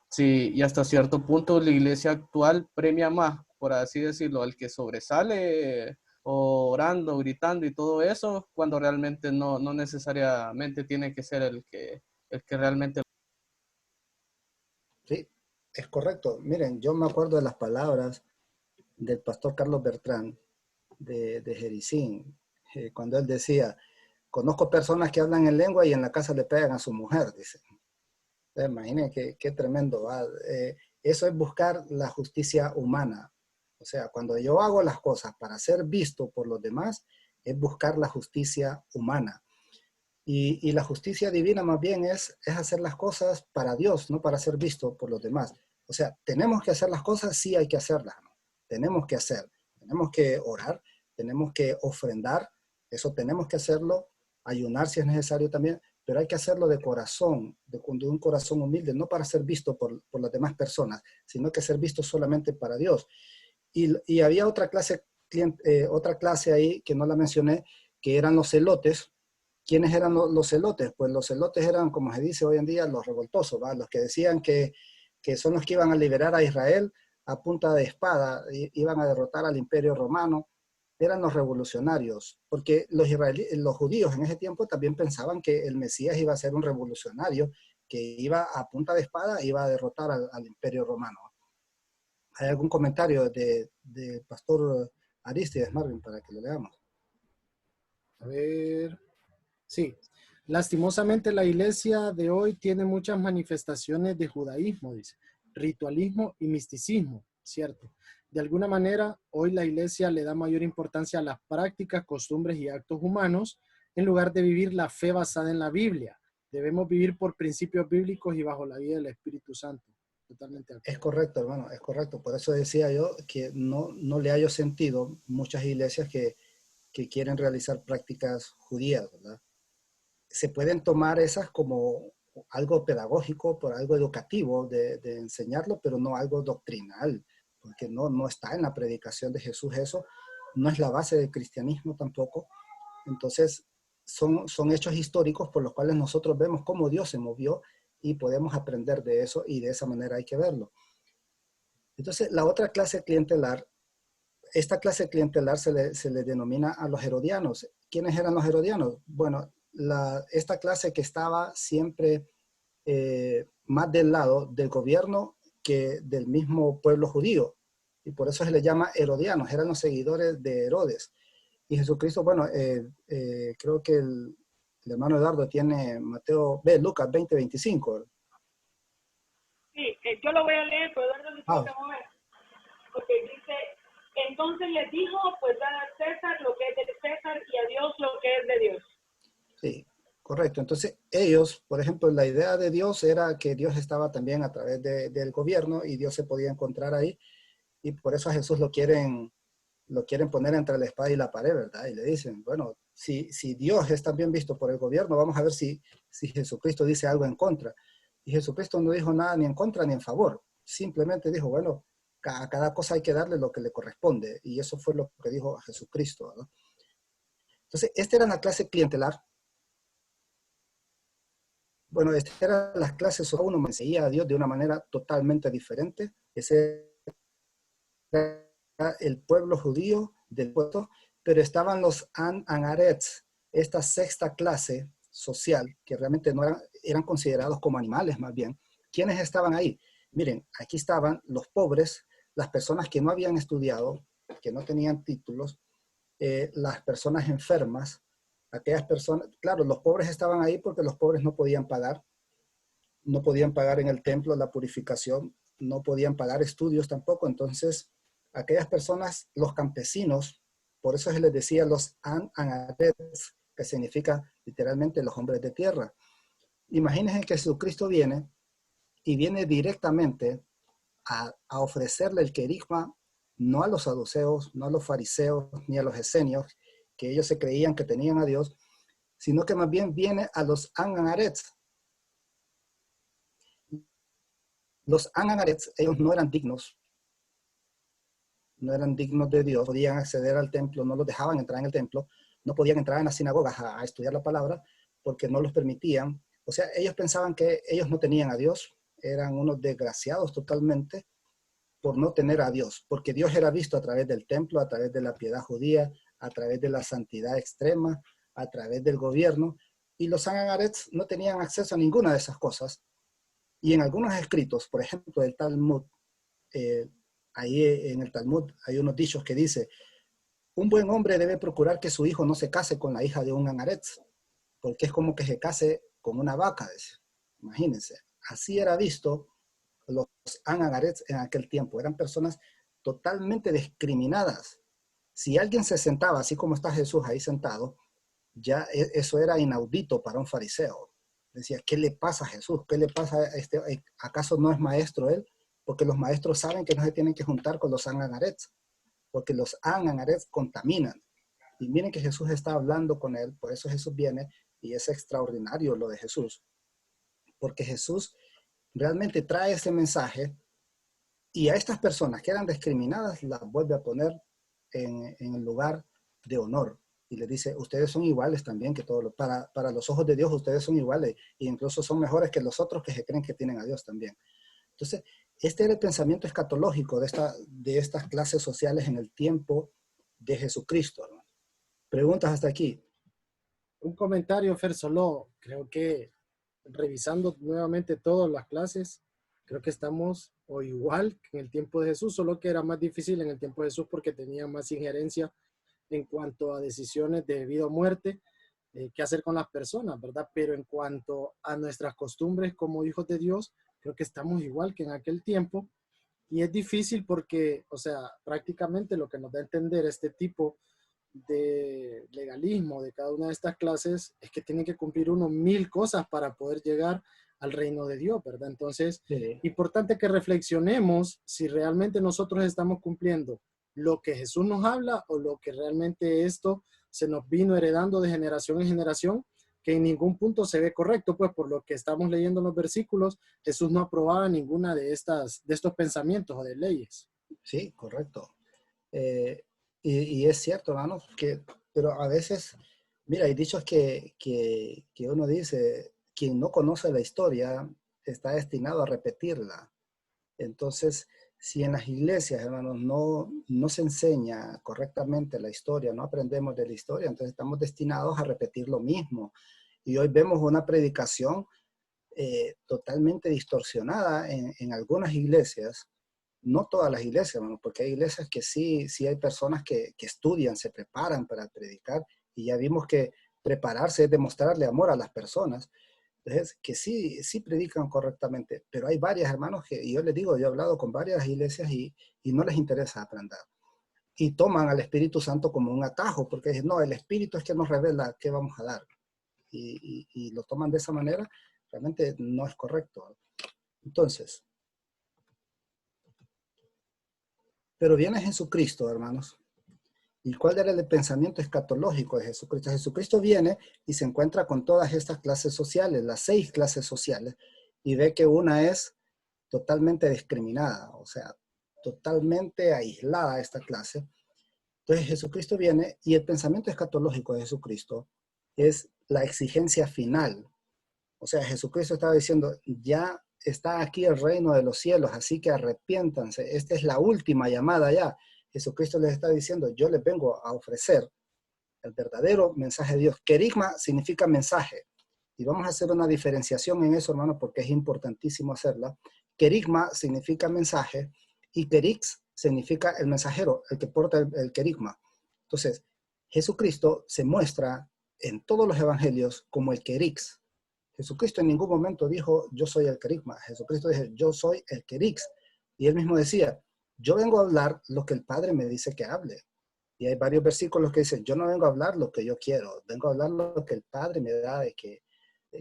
Sí, y hasta cierto punto la iglesia actual premia más, por así decirlo, al que sobresale orando, gritando y todo eso, cuando realmente no necesariamente tiene que ser el que realmente. Sí, es correcto. Miren, yo me acuerdo de las palabras del pastor Carlos Bertrán de Jericín, cuando él decía, conozco personas que hablan en lengua y en la casa le pegan a su mujer, dice. Imaginen qué tremendo, ¿va? Eso es buscar la justicia humana. O sea, cuando yo hago las cosas para ser visto por los demás, es buscar la justicia humana. Y la justicia divina más bien es hacer las cosas para Dios, no para ser visto por los demás. O sea, tenemos que hacer las cosas, sí hay que hacerlas, ¿no? Tenemos que hacer, tenemos que orar, tenemos que ofrendar, eso tenemos que hacerlo, ayunar si es necesario también, pero hay que hacerlo de corazón, de un corazón humilde, no para ser visto por las demás personas, sino que ser visto solamente para Dios. Y había otra clase ahí que no la mencioné, que eran los celotes. ¿Quiénes eran los celotes? Pues los celotes eran, como se dice hoy en día, los revoltosos, ¿va? Los que decían que son los que iban a liberar a Israel a punta de espada, iban a derrotar al Imperio Romano, eran los revolucionarios, porque los judíos en ese tiempo también pensaban que el Mesías iba a ser un revolucionario, que iba a punta de espada, iba a derrotar al Imperio Romano. ¿Hay algún comentario de Pastor Aristides, Marvin, para que lo leamos? A ver, sí. Lastimosamente la iglesia de hoy tiene muchas manifestaciones de judaísmo, dice, ritualismo y misticismo, ¿cierto? De alguna manera, hoy la iglesia le da mayor importancia a las prácticas, costumbres y actos humanos en lugar de vivir la fe basada en la Biblia. Debemos vivir por principios bíblicos y bajo la guía del Espíritu Santo. Totalmente de acuerdo. Es correcto, hermano, es correcto. Por eso decía yo que no le hallo sentido muchas iglesias que quieren realizar prácticas judías, ¿verdad? Se pueden tomar esas como algo pedagógico, por algo educativo de enseñarlo, pero no algo doctrinal, porque no está en la predicación de Jesús eso, no es la base del cristianismo tampoco. Entonces, son hechos históricos por los cuales nosotros vemos cómo Dios se movió y podemos aprender de eso y de esa manera hay que verlo. Entonces, la otra clase clientelar, esta clase clientelar se le denomina a los herodianos. ¿Quiénes eran los herodianos? Bueno, esta clase que estaba siempre más del lado del gobierno que del mismo pueblo judío. Y por eso se les llama herodianos, eran los seguidores de Herodes. Y Jesucristo, bueno, creo que el hermano Eduardo tiene Lucas 20:25. Sí, yo lo voy a leer, pero Eduardo se tiene que mover. Porque dice, entonces les dijo, pues dan a César lo que es de César y a Dios lo que es de Dios. Sí, correcto. Entonces ellos, por ejemplo, la idea de Dios era que Dios estaba también a través del gobierno y Dios se podía encontrar ahí. Y por eso a Jesús lo quieren poner entre la espada y la pared, ¿verdad? Y le dicen, bueno, si Dios es también visto por el gobierno, vamos a ver si Jesucristo dice algo en contra. Y Jesucristo no dijo nada ni en contra ni en favor. Simplemente dijo, bueno, a cada cosa hay que darle lo que le corresponde. Y eso fue lo que dijo Jesucristo, ¿verdad? Entonces, esta era la clase clientelar. Bueno, esta era la clase solo uno me seguía a Dios de una manera totalmente diferente. Ese era el pueblo judío del pueblo, pero estaban los Anarets, esta sexta clase social, que realmente no eran considerados como animales más bien. ¿Quiénes estaban ahí? Miren, aquí estaban los pobres, las personas que no habían estudiado, que no tenían títulos, las personas enfermas, aquellas personas, claro, los pobres estaban ahí porque los pobres no podían pagar en el templo la purificación, no podían pagar estudios tampoco, entonces aquellas personas, los campesinos, por eso se les decía los Anarets, que significa literalmente los hombres de tierra. Imagínense que Jesucristo viene y viene directamente a ofrecerle el querigma no a los saduceos, no a los fariseos, ni a los esenios, que ellos se creían que tenían a Dios, sino que más bien viene a los Anarets. Los Anarets, ellos no eran dignos de Dios, podían acceder al templo, no los dejaban entrar en el templo, no podían entrar en las sinagogas a estudiar la palabra porque no los permitían. O sea, ellos pensaban que ellos no tenían a Dios, eran unos desgraciados totalmente por no tener a Dios, porque Dios era visto a través del templo, a través de la piedad judía, a través de la santidad extrema, a través del gobierno, y los Anarets no tenían acceso a ninguna de esas cosas. Y en algunos escritos, por ejemplo, el Talmud, ahí en el Talmud hay unos dichos que dice, un buen hombre debe procurar que su hijo no se case con la hija de un Anaretz, porque es como que se case con una vaca. Imagínense, así era visto los Anagaretz en aquel tiempo. Eran personas totalmente discriminadas. Si alguien se sentaba, así como está Jesús ahí sentado, ya eso era inaudito para un fariseo. Decía, ¿qué le pasa a Jesús? ¿Qué le pasa a este? ¿Acaso no es maestro él? Porque los maestros saben que no se tienen que juntar con los Anagaretz, porque los Anagaretz contaminan. Y miren que Jesús está hablando con él, por eso Jesús viene, y es extraordinario lo de Jesús, porque Jesús realmente trae ese mensaje y a estas personas que eran discriminadas las vuelve a poner en el lugar de honor. Y les dice, ustedes son iguales también que todos. Para los ojos de Dios ustedes son iguales e incluso son mejores que los otros que se creen que tienen a Dios también. Entonces, este era el pensamiento escatológico de estas clases sociales en el tiempo de Jesucristo, ¿no? Preguntas hasta aquí. Un comentario, Fer, solo creo que revisando nuevamente todas las clases, creo que estamos o igual que en el tiempo de Jesús, solo que era más difícil en el tiempo de Jesús porque tenía más injerencia en cuanto a decisiones de vida o muerte, qué hacer con las personas, ¿verdad? Pero en cuanto a nuestras costumbres como hijos de Dios, creo que estamos igual que en aquel tiempo. Y es difícil porque, o sea, prácticamente lo que nos da a entender este tipo de legalismo de cada una de estas clases es que tienen que cumplir uno 1000 cosas para poder llegar al reino de Dios, ¿verdad? Entonces, Sí. importante que reflexionemos si realmente nosotros estamos cumpliendo lo que Jesús nos habla o lo que realmente esto se nos vino heredando de generación en generación, que en ningún punto se ve correcto, pues por lo que estamos leyendo en los versículos, Jesús no aprobaba ninguna de estos pensamientos o de leyes. Sí, correcto. Y es cierto, hermanos, pero a veces, mira, hay dichos que uno dice, quien no conoce la historia está destinado a repetirla. Entonces, si en las iglesias, hermanos, no se enseña correctamente la historia, no aprendemos de la historia, entonces estamos destinados a repetir lo mismo. Y hoy vemos una predicación totalmente distorsionada en algunas iglesias. No todas las iglesias, hermano, porque hay iglesias que sí hay personas que estudian, se preparan para predicar, y ya vimos que prepararse es demostrarle amor a las personas. Entonces, que sí predican correctamente, pero hay varias, hermanos, y yo les digo, yo he hablado con varias iglesias y no les interesa aprender. Y toman al Espíritu Santo como un atajo, porque dicen, no, el Espíritu es que nos revela qué vamos a dar. Y lo toman de esa manera, realmente no es correcto. Entonces, pero viene Jesucristo, hermanos. ¿Y cuál era el pensamiento escatológico de Jesucristo? Jesucristo viene y se encuentra con todas estas clases sociales, las 6 clases sociales, y ve que una es totalmente discriminada, o sea, totalmente aislada esta clase. Entonces Jesucristo viene y el pensamiento escatológico de Jesucristo es la exigencia final. O sea, Jesucristo estaba diciendo, ya está aquí el reino de los cielos, así que arrepiéntanse. Esta es la última llamada ya. Jesucristo les está diciendo, yo les vengo a ofrecer el verdadero mensaje de Dios. Querigma significa mensaje. Y vamos a hacer una diferenciación en eso, hermano, porque es importantísimo hacerla. Querigma significa mensaje y querix significa el mensajero, el que porta el querigma. Entonces, Jesucristo se muestra en todos los evangelios como el querix. Jesucristo en ningún momento dijo, yo soy el querigma. Jesucristo dijo, yo soy el querix. Y él mismo decía, yo vengo a hablar lo que el Padre me dice que hable. Y hay varios versículos que dicen, yo no vengo a hablar lo que yo quiero, vengo a hablar lo que el Padre me da de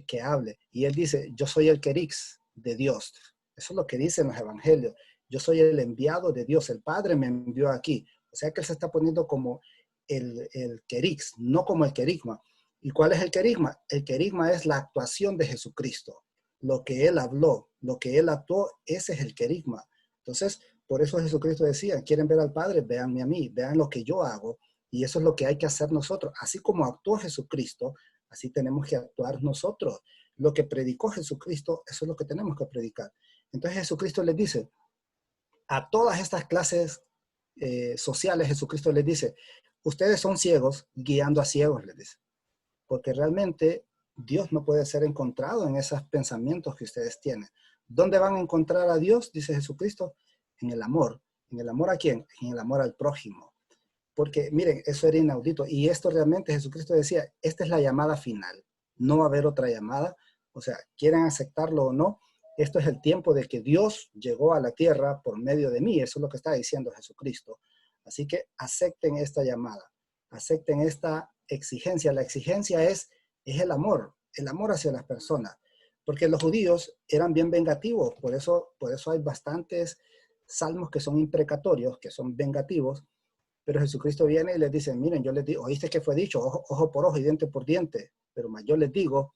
que hable. Y él dice, yo soy el querix de Dios. Eso es lo que dicen los evangelios. Yo soy el enviado de Dios, el Padre me envió aquí. O sea que él se está poniendo como el querix, no como el querigma. ¿Y cuál es el querigma? El querigma es la actuación de Jesucristo. Lo que él habló, lo que él actuó, ese es el querigma. Entonces, por eso Jesucristo decía, quieren ver al Padre, véanme a mí, vean lo que yo hago. Y eso es lo que hay que hacer nosotros. Así como actuó Jesucristo, así tenemos que actuar nosotros. Lo que predicó Jesucristo, eso es lo que tenemos que predicar. Entonces Jesucristo les dice, a todas estas clases sociales, Jesucristo les dice, ustedes son ciegos guiando a ciegos, les dice. Porque realmente Dios no puede ser encontrado en esos pensamientos que ustedes tienen. ¿Dónde van a encontrar a Dios? Dice Jesucristo, en el amor. ¿En el amor a quién? En el amor al prójimo. Porque miren, eso era inaudito. Y esto realmente Jesucristo decía, esta es la llamada final. No va a haber otra llamada. O sea, quieren aceptarlo o no, Esto es el tiempo de que Dios llegó a la tierra por medio de mí. Eso es lo que está diciendo Jesucristo. Así que acepten esta llamada, acepten esta exigencia. La exigencia es el amor hacia las personas. Porque los judíos eran bien vengativos, por eso hay bastantes salmos que son imprecatorios, que son vengativos, pero Jesucristo viene y les dice, miren, yo les digo, oíste que fue dicho, ojo por ojo y diente por diente, pero más yo les digo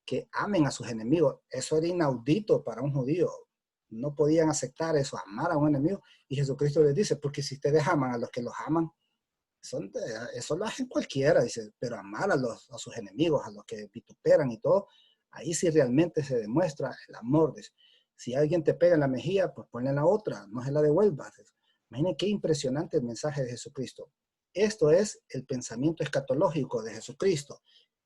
que amen a sus enemigos. Eso era inaudito para un judío. No podían aceptar eso, amar a un enemigo. Y Jesucristo les dice, porque si ustedes aman a los que los aman, eso lo hacen cualquiera, dice, pero amar a sus enemigos, a los que vituperan y todo, ahí sí realmente se demuestra el amor. Dice. Si alguien te pega en la mejilla, pues ponle la otra, no se la devuelvas. Imaginen qué impresionante el mensaje de Jesucristo. Esto es el pensamiento escatológico de Jesucristo.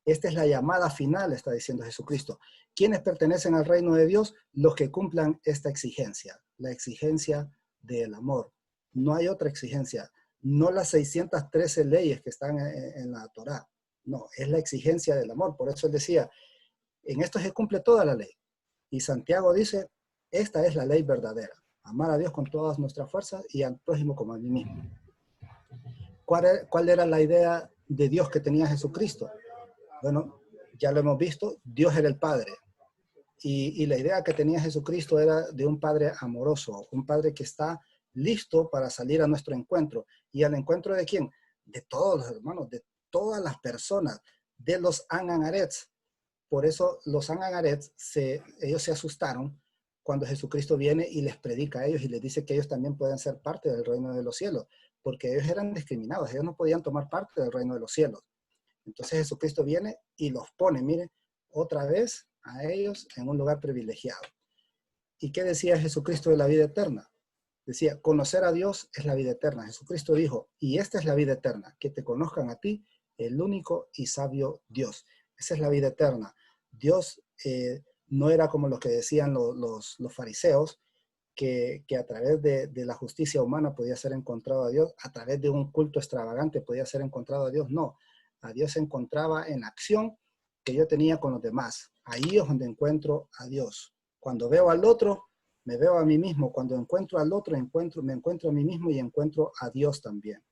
Esta es la llamada final, está diciendo Jesucristo. ¿Quiénes pertenecen al reino de Dios? Los que cumplan esta exigencia, la exigencia del amor. No hay otra exigencia. No las 613 leyes que están en la Torá. No, es la exigencia del amor. Por eso él decía, en esto se cumple toda la ley. Y Santiago dice, esta es la ley verdadera. Amar a Dios con todas nuestras fuerzas y al prójimo como a mí mismo. ¿Cuál era la idea de Dios que tenía Jesucristo? Bueno, ya lo hemos visto, Dios era el Padre. Y la idea que tenía Jesucristo era de un Padre amoroso, un Padre que está listo para salir a nuestro encuentro. ¿Y al encuentro de quién? De todos los hermanos, de todas las personas, de los Ananarets. Por eso los Ananarets, ellos se asustaron cuando Jesucristo viene y les predica a ellos y les dice que ellos también pueden ser parte del reino de los cielos, porque ellos eran discriminados, ellos no podían tomar parte del reino de los cielos. Entonces Jesucristo viene y los pone, mire, otra vez a ellos en un lugar privilegiado. ¿Y qué decía Jesucristo de la vida eterna? Decía, conocer a Dios es la vida eterna. Jesucristo dijo, y esta es la vida eterna, que te conozcan a ti, el único y sabio Dios. Esa es la vida eterna. Dios no era como lo que decían los fariseos, que a través de la justicia humana podía ser encontrado a Dios, a través de un culto extravagante podía ser encontrado a Dios. No, a Dios se encontraba en la acción que yo tenía con los demás. Ahí es donde encuentro a Dios. Cuando veo al otro, me veo a mí mismo. Cuando encuentro al otro, me encuentro a mí mismo y encuentro a Dios también.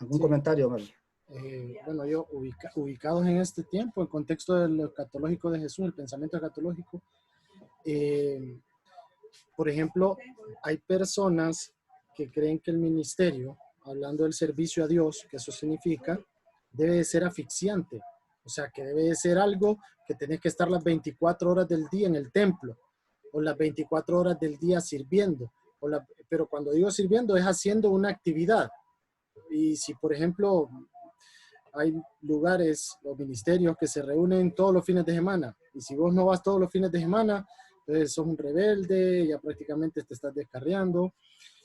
¿Algún comentario, Mel? Bueno, yo ubicados en este tiempo, en contexto del escatológico de Jesús, el pensamiento escatológico, por ejemplo, hay personas que creen que el ministerio, hablando del servicio a Dios, que eso significa, debe de ser asfixiante. O sea, que debe de ser algo que tenés que estar las 24 horas del día en el templo, o las 24 horas del día sirviendo. Pero cuando digo sirviendo es haciendo una actividad. Y si, por ejemplo, hay lugares o ministerios que se reúnen todos los fines de semana, y si vos no vas todos los fines de semana, entonces sos un rebelde, ya prácticamente te estás descarriando.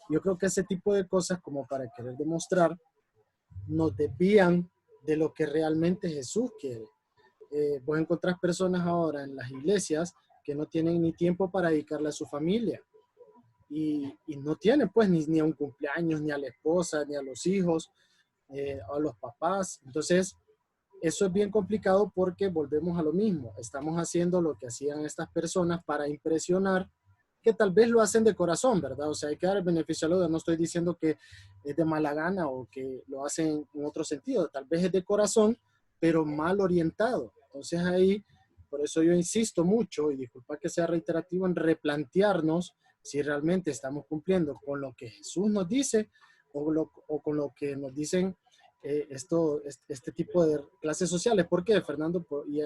Yo creo que ese tipo de cosas, como para querer demostrar, nos desvían de lo que realmente Jesús quiere. Vos encontrás personas ahora en las iglesias que no tienen ni tiempo para dedicarle a su familia. Y no tienen pues ni a un cumpleaños, ni a la esposa, ni a los hijos, a los papás. Entonces, eso es bien complicado porque volvemos a lo mismo. Estamos haciendo lo que hacían estas personas para impresionar, que tal vez lo hacen de corazón, ¿verdad? O sea, hay que dar el beneficio a la duda. No estoy diciendo que es de mala gana o que lo hacen en otro sentido. Tal vez es de corazón, pero mal orientado. Entonces ahí, por eso yo insisto mucho, y disculpa que sea reiterativo, en replantearnos si realmente estamos cumpliendo con lo que Jesús nos dice o con lo que nos dicen este tipo de clases sociales. ¿Por qué, Fernando y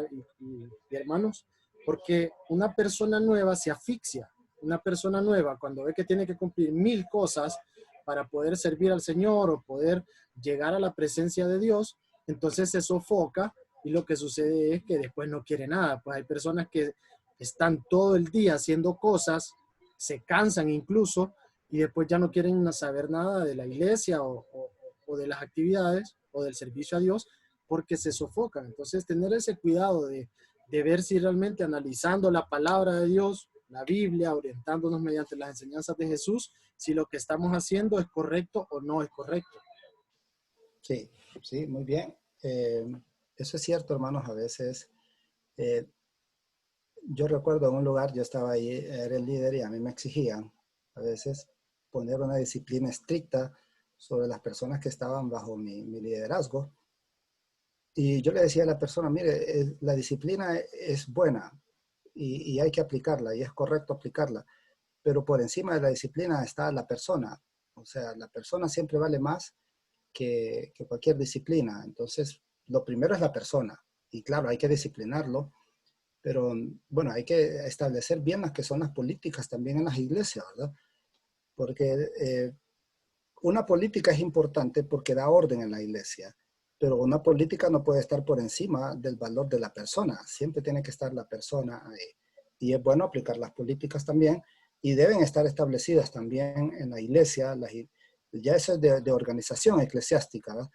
hermanos? Porque una persona nueva se asfixia. Una persona nueva, cuando ve que tiene que cumplir 1000 cosas para poder servir al Señor o poder llegar a la presencia de Dios, entonces se sofoca y lo que sucede es que después no quiere nada. Pues hay personas que están todo el día haciendo cosas, se cansan incluso y después ya no quieren saber nada de la iglesia o de las actividades o del servicio a Dios porque se sofocan. Entonces tener ese cuidado de ver si realmente analizando la palabra de Dios, la Biblia, orientándonos mediante las enseñanzas de Jesús, si lo que estamos haciendo es correcto o no es correcto. Sí, sí, muy bien. Eso es cierto, hermanos. A veces Yo recuerdo en un lugar, yo estaba ahí, era el líder y a mí me exigían a veces poner una disciplina estricta sobre las personas que estaban bajo mi liderazgo. Y yo le decía a la persona, mire, la disciplina es buena y hay que aplicarla y es correcto aplicarla, pero por encima de la disciplina está la persona. O sea, la persona siempre vale más que cualquier disciplina. Entonces, lo primero es la persona. Y claro, hay que disciplinarlo, pero bueno, hay que establecer bien las que son las políticas también en las iglesias, ¿verdad? Porque una política es importante porque da orden en la iglesia, pero una política no puede estar por encima del valor de la persona. Siempre tiene que estar la persona ahí. Y es bueno aplicar las políticas también y deben estar establecidas también en la iglesia. Ya eso es de organización eclesiástica, ¿verdad?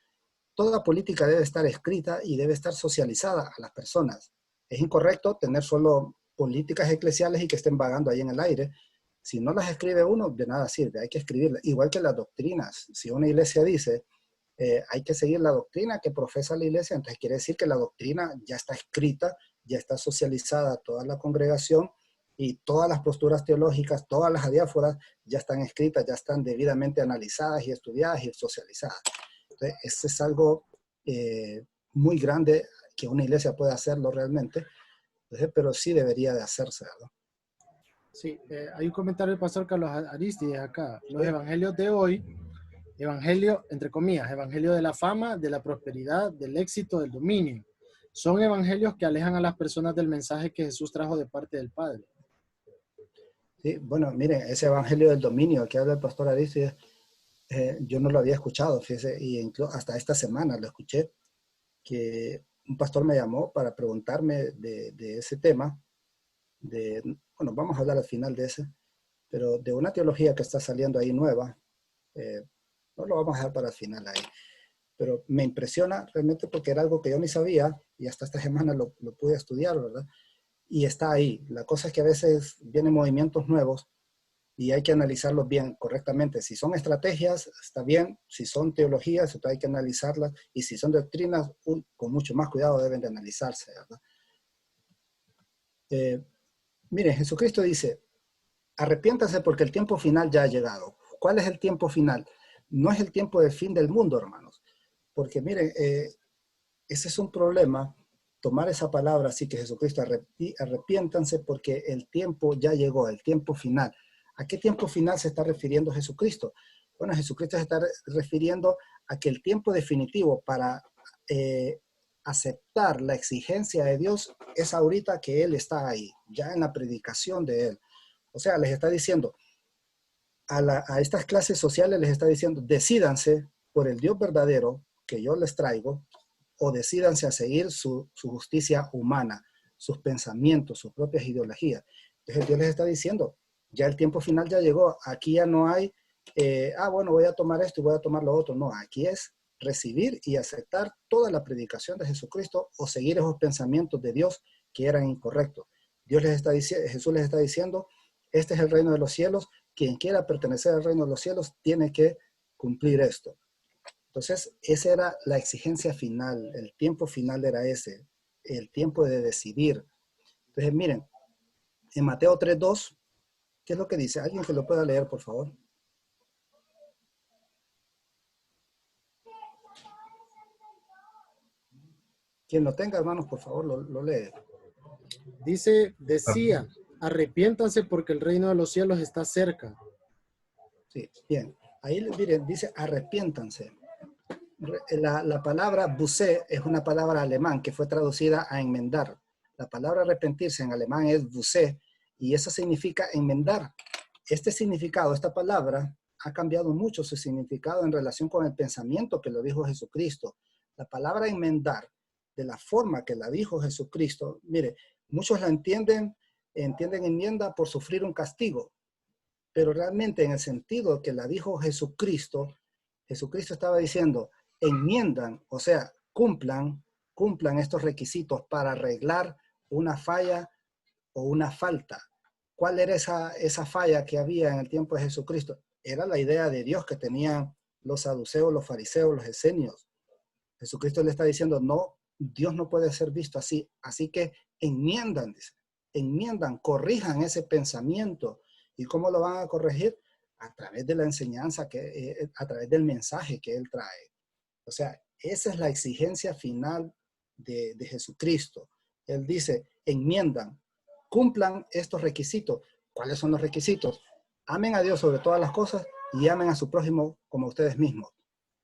Toda política debe estar escrita y debe estar socializada a las personas. Es incorrecto tener solo políticas eclesiales y que estén vagando ahí en el aire. Si no las escribe uno, de nada sirve, hay que escribirlas. Igual que las doctrinas. Si una iglesia dice, hay que seguir la doctrina que profesa la iglesia, entonces quiere decir que la doctrina ya está escrita, ya está socializada a toda la congregación y todas las posturas teológicas, todas las adiáforas ya están escritas, ya están debidamente analizadas y estudiadas y socializadas. Entonces, ese es algo muy grande que una iglesia puede hacerlo realmente, entonces, pero sí debería de hacerse, ¿verdad? Sí, hay un comentario del pastor Carlos Aristides acá. Los evangelios de hoy, evangelio, entre comillas, evangelio de la fama, de la prosperidad, del éxito, del dominio, son evangelios que alejan a las personas del mensaje que Jesús trajo de parte del Padre. Sí, bueno, miren, ese evangelio del dominio que habla el pastor Aristides, yo no lo había escuchado, fíjese, y incluso hasta esta semana lo escuché, que un pastor me llamó para preguntarme de ese tema, bueno, vamos a hablar al final de ese, pero de una teología que está saliendo ahí nueva, no lo vamos a dejar para el final ahí, pero me impresiona realmente porque era algo que yo ni sabía y hasta esta semana lo pude estudiar, ¿verdad? Y está ahí. La cosa es que a veces vienen movimientos nuevos y hay que analizarlos bien, correctamente. Si son estrategias, está bien. Si son teologías, entonces hay que analizarlas. Y si son doctrinas, con mucho más cuidado deben de analizarse, ¿verdad? Miren, Jesucristo dice, arrepiéntase porque el tiempo final ya ha llegado. ¿Cuál es el tiempo final? No es el tiempo del fin del mundo, hermanos. Porque miren, ese es un problema, tomar esa palabra así que Jesucristo, arrepiéntanse porque el tiempo ya llegó, el tiempo final. ¿A qué tiempo final se está refiriendo Jesucristo? Bueno, Jesucristo se está refiriendo a que el tiempo definitivo para aceptar la exigencia de Dios es ahorita que Él está ahí, ya en la predicación de Él. O sea, les está diciendo, a estas clases sociales les está diciendo, decídanse por el Dios verdadero que yo les traigo, o decídanse a seguir su justicia humana, sus pensamientos, sus propias ideologías. Entonces Dios les está diciendo, ya el tiempo final ya llegó, aquí ya no hay, bueno, voy a tomar esto y voy a tomar lo otro. No, aquí es recibir y aceptar toda la predicación de Jesucristo o seguir esos pensamientos de Dios que eran incorrectos. Dios les está diciendo, Jesús les está diciendo, este es el reino de los cielos, quien quiera pertenecer al reino de los cielos tiene que cumplir esto. Entonces, esa era la exigencia final, el tiempo final era ese, el tiempo de decidir. Entonces, miren, en Mateo 3:2, ¿qué es lo que dice? ¿Alguien que lo pueda leer, por favor? Quien lo tenga, hermanos, por favor, lo lee. Decía, arrepiéntanse porque el reino de los cielos está cerca. Sí, bien. Ahí, miren, dice arrepiéntanse. La palabra busé es una palabra alemán que fue traducida a enmendar. La palabra arrepentirse en alemán es busé y eso significa enmendar. Este significado, esta palabra, ha cambiado mucho su significado en relación con el pensamiento que lo dijo Jesucristo. La palabra enmendar, de la forma que la dijo Jesucristo, mire, muchos la entienden enmienda por sufrir un castigo, pero realmente en el sentido que la dijo Jesucristo, Jesucristo estaba diciendo, enmiendan, o sea, cumplan estos requisitos para arreglar una falla o una falta. ¿Cuál era esa falla que había en el tiempo de Jesucristo? Era la idea de Dios que tenían los saduceos, los fariseos, los esenios. Jesucristo le está diciendo, no, Dios no puede ser visto así, así que enmiendan, dice. enmiendan, corrijan ese pensamiento. ¿Y cómo lo van a corregir? A través de la enseñanza, a través del mensaje que Él trae. O sea, esa es la exigencia final de Jesucristo. Él dice, enmiendan, cumplan estos requisitos. ¿Cuáles son los requisitos? Amen a Dios sobre todas las cosas y amen a su prójimo como ustedes mismos.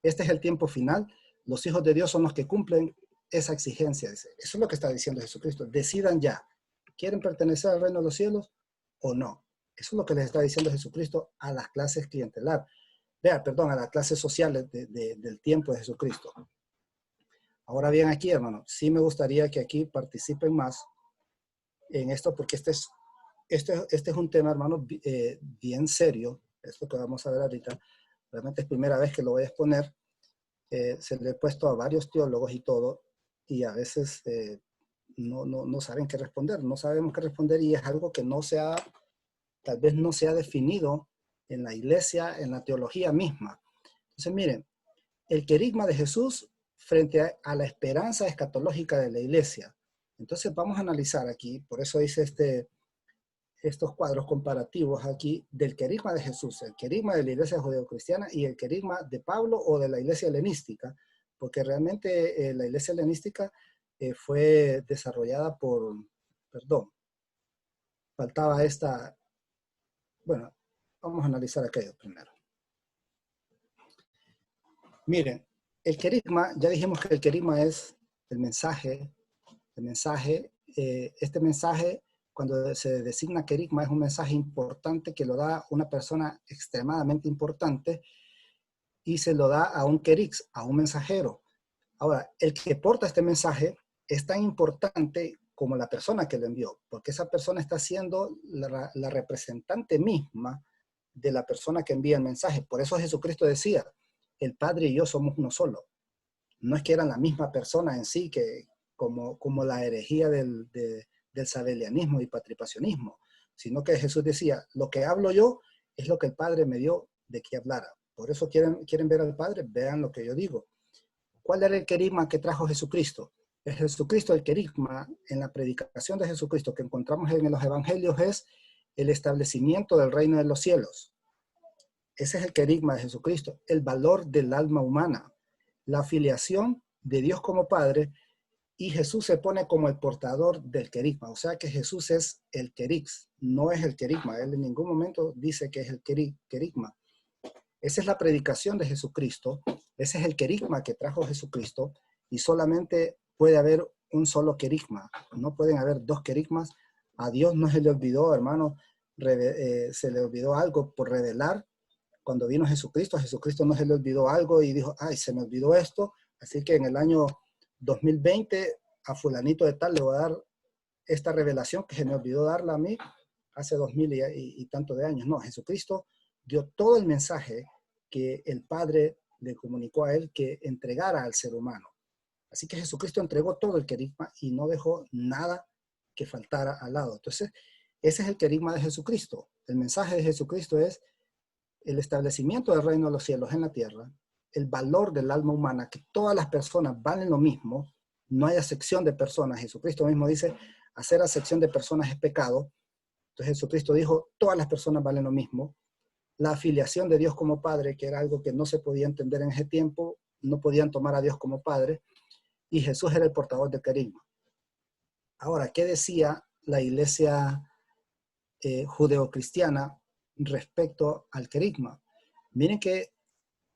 Este es el tiempo final. Los hijos de Dios son los que cumplen esa exigencia. Eso es lo que está diciendo Jesucristo. Decidan ya. ¿Quieren pertenecer al reino de los cielos o no? Eso es lo que les está diciendo Jesucristo a las clases clientelar. A las clases sociales del tiempo de Jesucristo. Ahora bien, aquí, hermano, sí me gustaría que aquí participen más en esto, porque este es un tema, hermano, bien serio. Es lo que vamos a ver ahorita. Realmente es primera vez que lo voy a exponer. Se le he puesto a varios teólogos y todo, y a veces no saben qué responder. No sabemos qué responder y es algo que tal vez no se ha definido en la iglesia, en la teología misma. Entonces, miren, el querigma de Jesús frente a la esperanza escatológica de la iglesia. Entonces vamos a analizar aquí, por eso hice estos cuadros comparativos aquí del querigma de Jesús, el querigma de la iglesia judeocristiana y el querigma de Pablo o de la iglesia helenística, porque realmente la iglesia helenística fue desarrollada faltaba bueno, vamos a analizar aquello primero. Miren, el querigma, ya dijimos que el querigma es el mensaje, este mensaje, cuando se designa querigma, es un mensaje importante que lo da una persona extremadamente importante y se lo da a un querix, a un mensajero. Ahora, el que porta este mensaje es tan importante como la persona que lo envió, porque esa persona está siendo la representante misma de la persona que envía el mensaje. Por eso Jesucristo decía, el Padre y yo somos uno solo. No es que eran la misma persona en sí, como la herejía del sabelianismo y patripacionismo, sino que Jesús decía, lo que hablo yo es lo que el Padre me dio de que hablara. Por eso quieren ver al Padre, vean lo que yo digo. ¿Cuál era el querigma que trajo Jesucristo? El Jesucristo, el querigma en la predicación de Jesucristo que encontramos en los evangelios es el establecimiento del reino de los cielos. Ese es el querigma de Jesucristo, el valor del alma humana, la afiliación de Dios como Padre, y Jesús se pone como el portador del querigma. O sea que Jesús es el querix, no es el querigma. Él en ningún momento dice que es el querigma. Esa es la predicación de Jesucristo, ese es el querigma que trajo Jesucristo, y solamente puede haber un solo querigma, no pueden haber dos querigmas. A Dios no se le olvidó, hermano, se le olvidó algo por revelar. Cuando vino Jesucristo no se le olvidó algo y dijo, ay, se me olvidó esto, así que en el año 2020 a fulanito de tal le voy a dar esta revelación que se me olvidó darla a mí hace 2000 y tanto de años. No, Jesucristo dio todo el mensaje que el Padre le comunicó a él que entregara al ser humano. Así que Jesucristo entregó todo el querigma y no dejó nada que faltara al lado. Entonces, ese es el querigma de Jesucristo. El mensaje de Jesucristo es el establecimiento del reino de los cielos en la tierra, el valor del alma humana, que todas las personas valen lo mismo, no hay acepción de personas. Jesucristo mismo dice, hacer acepción de personas es pecado. Entonces Jesucristo dijo, todas las personas valen lo mismo. La afiliación de Dios como Padre, que era algo que no se podía entender en ese tiempo, no podían tomar a Dios como Padre, y Jesús era el portador del querigma. Ahora, ¿qué decía la iglesia judeocristiana respecto al querigma? Miren que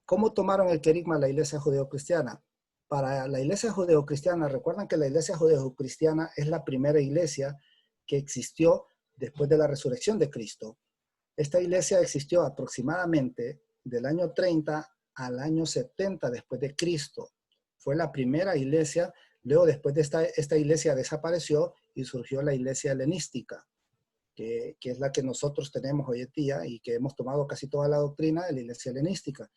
cómo tomaron el querigma la iglesia judeocristiana. Para la iglesia judeocristiana, recuerdan que la iglesia judeocristiana es la primera iglesia que existió después de la resurrección de Cristo. Esta iglesia existió aproximadamente del año 30 al año 70 después de Cristo. Fue la primera iglesia. Luego, después de esta iglesia desapareció y surgió la iglesia helenística, que es la que nosotros tenemos hoy en día y que hemos tomado casi toda la doctrina de la iglesia helenística.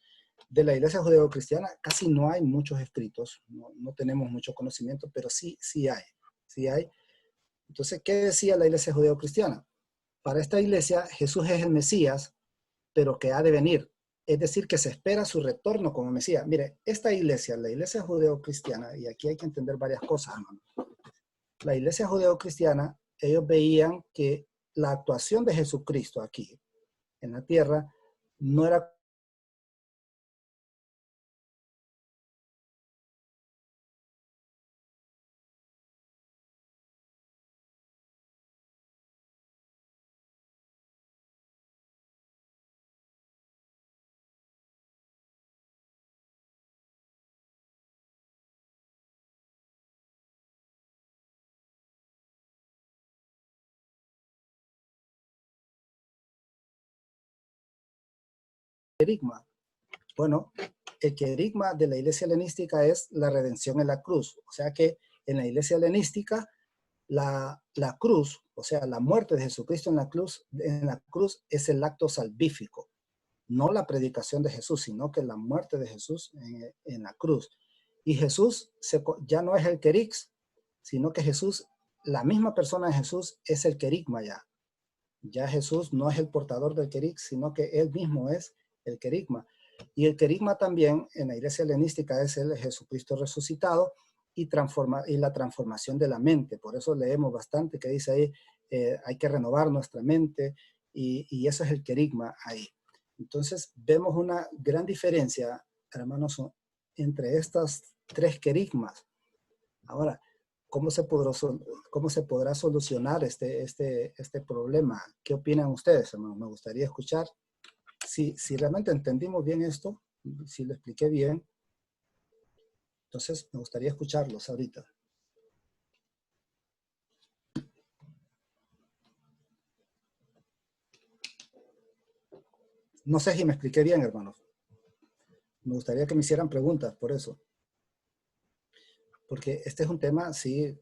De la iglesia judeocristiana casi no hay muchos escritos, no tenemos mucho conocimiento, pero sí hay. Entonces, ¿qué decía la iglesia judeocristiana? Para esta iglesia, Jesús es el Mesías, pero que ha de venir. Es decir, que se espera su retorno como Mesías. Mire, esta iglesia, la iglesia judeocristiana, y aquí hay que entender varias cosas, hermano. La iglesia judeocristiana ellos veían que la actuación de Jesucristo aquí en la tierra no era querigma. Bueno, el querigma de la iglesia helenística es la redención en la cruz. O sea que en la iglesia helenística la cruz, o sea, la muerte de Jesucristo en la cruz es el acto salvífico. No la predicación de Jesús, sino que la muerte de Jesús en la cruz. Y Jesús ya no es el querix, sino que Jesús, la misma persona de Jesús es el querigma ya. Ya Jesús no es el portador del querix, sino que él mismo es el querigma. Y el querigma también en la iglesia helenística es el Jesucristo resucitado y la transformación de la mente. Por eso leemos bastante que dice ahí, hay que renovar nuestra mente y eso es el querigma ahí. Entonces vemos una gran diferencia, hermanos, entre estas tres querigmas. Ahora, ¿cómo se podrá solucionar este problema? ¿Qué opinan ustedes, hermanos? Me gustaría escuchar. Si realmente entendimos bien esto, si lo expliqué bien, entonces me gustaría escucharlos ahorita. No sé si me expliqué bien, hermanos. Me gustaría que me hicieran preguntas por eso. Porque este es un tema, sí,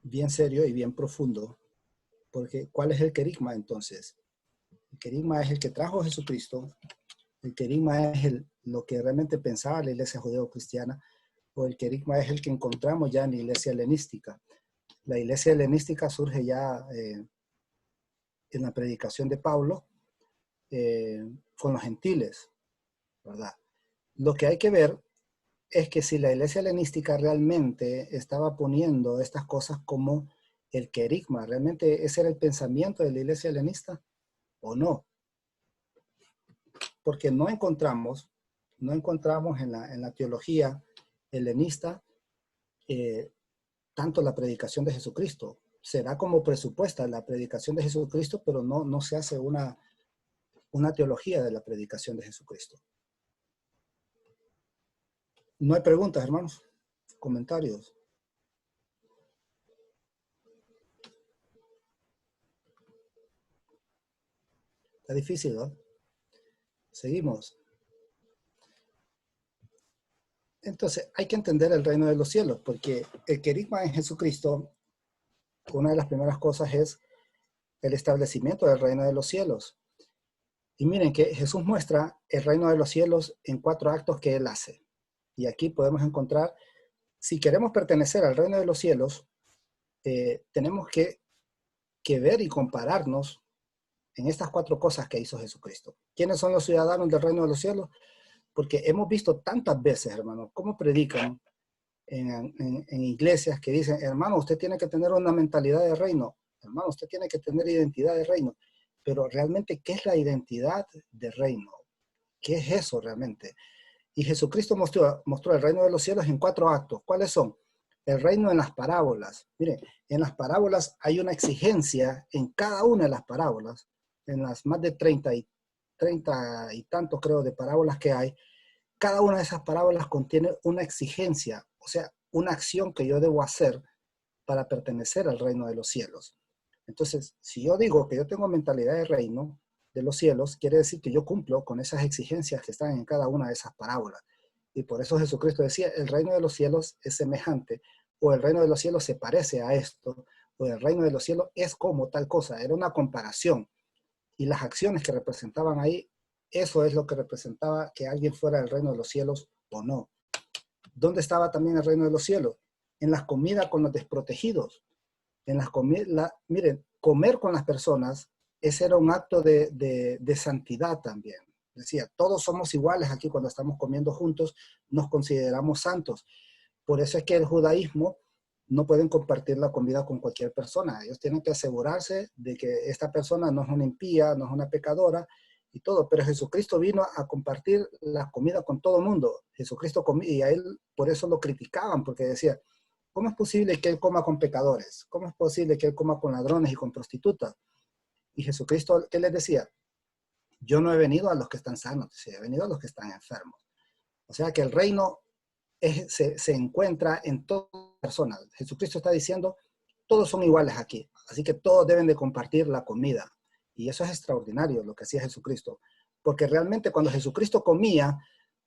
bien serio y bien profundo. Porque, ¿cuál es el querigma entonces? El querigma es el que trajo a Jesucristo. El querigma es lo que realmente pensaba la iglesia judeo-cristiana. O el querigma es el que encontramos ya en la iglesia helenística. La iglesia helenística surge ya en la predicación de Pablo con los gentiles, ¿verdad? Lo que hay que ver es que si la iglesia helenística realmente estaba poniendo estas cosas como el querigma, ¿realmente ese era el pensamiento de la iglesia helenista o no? Porque no encontramos en la teología helenista tanto la predicación de Jesucristo. Será como presupuesta la predicación de Jesucristo, pero no se hace una teología de la predicación de Jesucristo. No hay preguntas, hermanos. Comentarios. Está difícil, ¿no? Seguimos. Entonces, hay que entender el reino de los cielos, porque el querigma en Jesucristo, una de las primeras cosas es el establecimiento del reino de los cielos. Y miren que Jesús muestra el reino de los cielos en 4 actos que Él hace. Y aquí podemos encontrar, si queremos pertenecer al reino de los cielos, tenemos que ver y compararnos en estas 4 cosas que hizo Jesucristo. ¿Quiénes son los ciudadanos del reino de los cielos? Porque hemos visto tantas veces, hermanos, cómo predican en iglesias que dicen, hermano, usted tiene que tener una mentalidad de reino. Hermano, usted tiene que tener identidad de reino. Pero realmente, ¿qué es la identidad de reino? ¿Qué es eso realmente? Y Jesucristo mostró el reino de los cielos en 4 actos. ¿Cuáles son? El reino en las parábolas. Mire, en las parábolas hay una exigencia en cada una de las parábolas, en las más de 30 y tantos, creo, de parábolas que hay. Cada una de esas parábolas contiene una exigencia, o sea, una acción que yo debo hacer para pertenecer al reino de los cielos. Entonces, si yo digo que yo tengo mentalidad de reino de los cielos, quiere decir que yo cumplo con esas exigencias que están en cada una de esas parábolas. Y por eso Jesucristo decía, el reino de los cielos es semejante, o el reino de los cielos se parece a esto, o el reino de los cielos es como tal cosa. Era una comparación. Y las acciones que representaban ahí, eso es lo que representaba que alguien fuera del reino de los cielos o no. ¿Dónde estaba también el reino de los cielos? En las comidas con los desprotegidos. Miren, comer con las personas, ese era un acto de santidad también. Decía, todos somos iguales aquí cuando estamos comiendo juntos, nos consideramos santos. Por eso es que el judaísmo no pueden compartir la comida con cualquier persona. Ellos tienen que asegurarse de que esta persona no es una impía, no es una pecadora y todo. Pero Jesucristo vino a compartir la comida con todo el mundo. Jesucristo comía y a él por eso lo criticaban, porque decía, ¿cómo es posible que él coma con pecadores? ¿Cómo es posible que él coma con ladrones y con prostitutas? Y Jesucristo, ¿qué les decía? Yo no he venido a los que están sanos, he venido a los que están enfermos. O sea que el reino se encuentra en todas las personas. Jesucristo está diciendo, todos son iguales aquí, así que todos deben de compartir la comida. Y eso es extraordinario lo que hacía Jesucristo, porque realmente cuando Jesucristo comía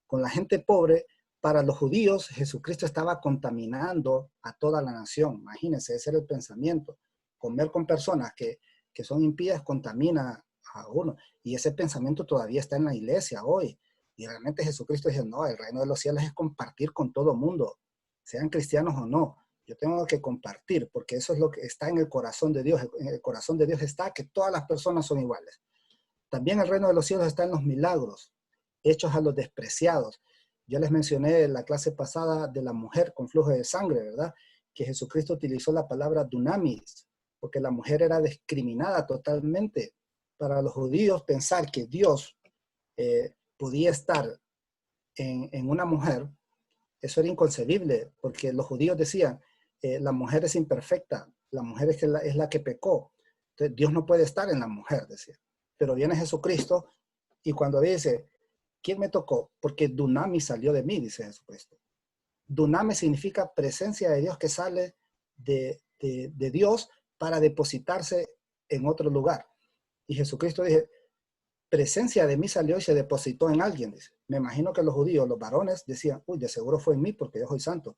con la gente pobre, para los judíos Jesucristo estaba contaminando a toda la nación. Imagínense, ese era el pensamiento. Comer con personas que son impías contamina a uno. Y ese pensamiento todavía está en la iglesia hoy. Y realmente Jesucristo dice, no, el reino de los cielos es compartir con todo mundo, sean cristianos o no. Yo tengo que compartir, porque eso es lo que está en el corazón de Dios. En el corazón de Dios está que todas las personas son iguales. También el reino de los cielos está en los milagros, hechos a los despreciados. Yo les mencioné en la clase pasada de la mujer con flujo de sangre, ¿verdad? Que Jesucristo utilizó la palabra dunamis, porque la mujer era discriminada totalmente. Para los judíos pensar que Dios podía estar en una mujer, eso era inconcebible, porque los judíos decían, la mujer es imperfecta, la mujer es la que pecó, entonces Dios no puede estar en la mujer, decía. Pero viene Jesucristo y cuando dice, ¿quién me tocó? Porque dunamis salió de mí, dice Jesucristo. Dunamis significa presencia de Dios que sale de Dios para depositarse en otro lugar. Y Jesucristo dice, presencia de mí salió y se depositó en alguien. Dice. Me imagino que los judíos, los varones, decían, uy, de seguro fue en mí porque yo soy santo,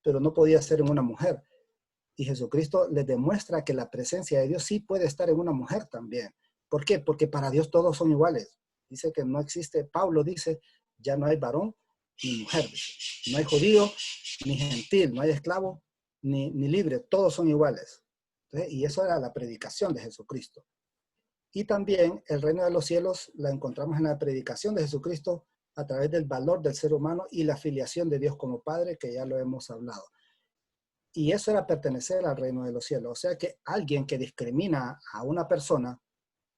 pero no podía ser en una mujer. Y Jesucristo les demuestra que la presencia de Dios sí puede estar en una mujer también. ¿Por qué? Porque para Dios todos son iguales. Dice que no existe, Pablo dice, ya no hay varón ni mujer. Dice. No hay judío ni gentil, no hay esclavo ni libre, todos son iguales. Entonces, y eso era la predicación de Jesucristo. Y también el reino de los cielos la encontramos en la predicación de Jesucristo a través del valor del ser humano y la filiación de Dios como Padre, que ya lo hemos hablado. Y eso era pertenecer al reino de los cielos. O sea que alguien que discrimina a una persona,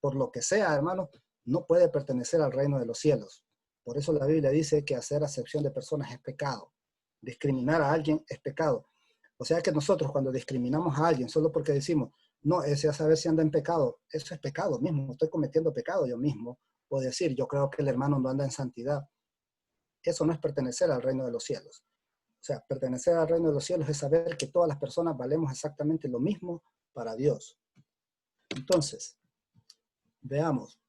por lo que sea, hermano, no puede pertenecer al reino de los cielos. Por eso la Biblia dice que hacer acepción de personas es pecado. Discriminar a alguien es pecado. O sea que nosotros cuando discriminamos a alguien solo porque decimos, no, ese a saber si anda en pecado, eso es pecado mismo, estoy cometiendo pecado yo mismo. O decir, yo creo que el hermano no anda en santidad. Eso no es pertenecer al reino de los cielos. O sea, pertenecer al reino de los cielos es saber que todas las personas valemos exactamente lo mismo para Dios. Entonces, veamos,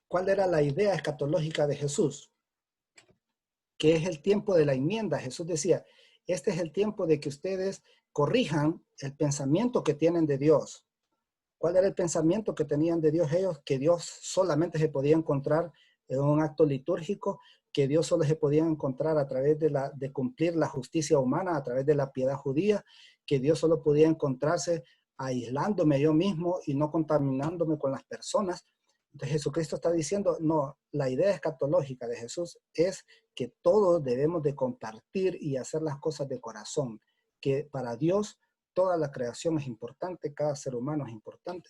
¿cuál era la idea escatológica de Jesús? Que es el tiempo de la enmienda. Jesús decía, este es el tiempo de que ustedes corrijan el pensamiento que tienen de Dios. ¿Cuál era el pensamiento que tenían de Dios ellos? Que Dios solamente se podía encontrar en un acto litúrgico, que Dios solo se podía encontrar a través de cumplir la justicia humana, a través de la piedad judía, que Dios solo podía encontrarse aislándome yo mismo y no contaminándome con las personas. Entonces Jesucristo está diciendo, no, la idea escatológica de Jesús es que todos debemos de compartir y hacer las cosas de corazón, que para Dios toda la creación es importante, cada ser humano es importante,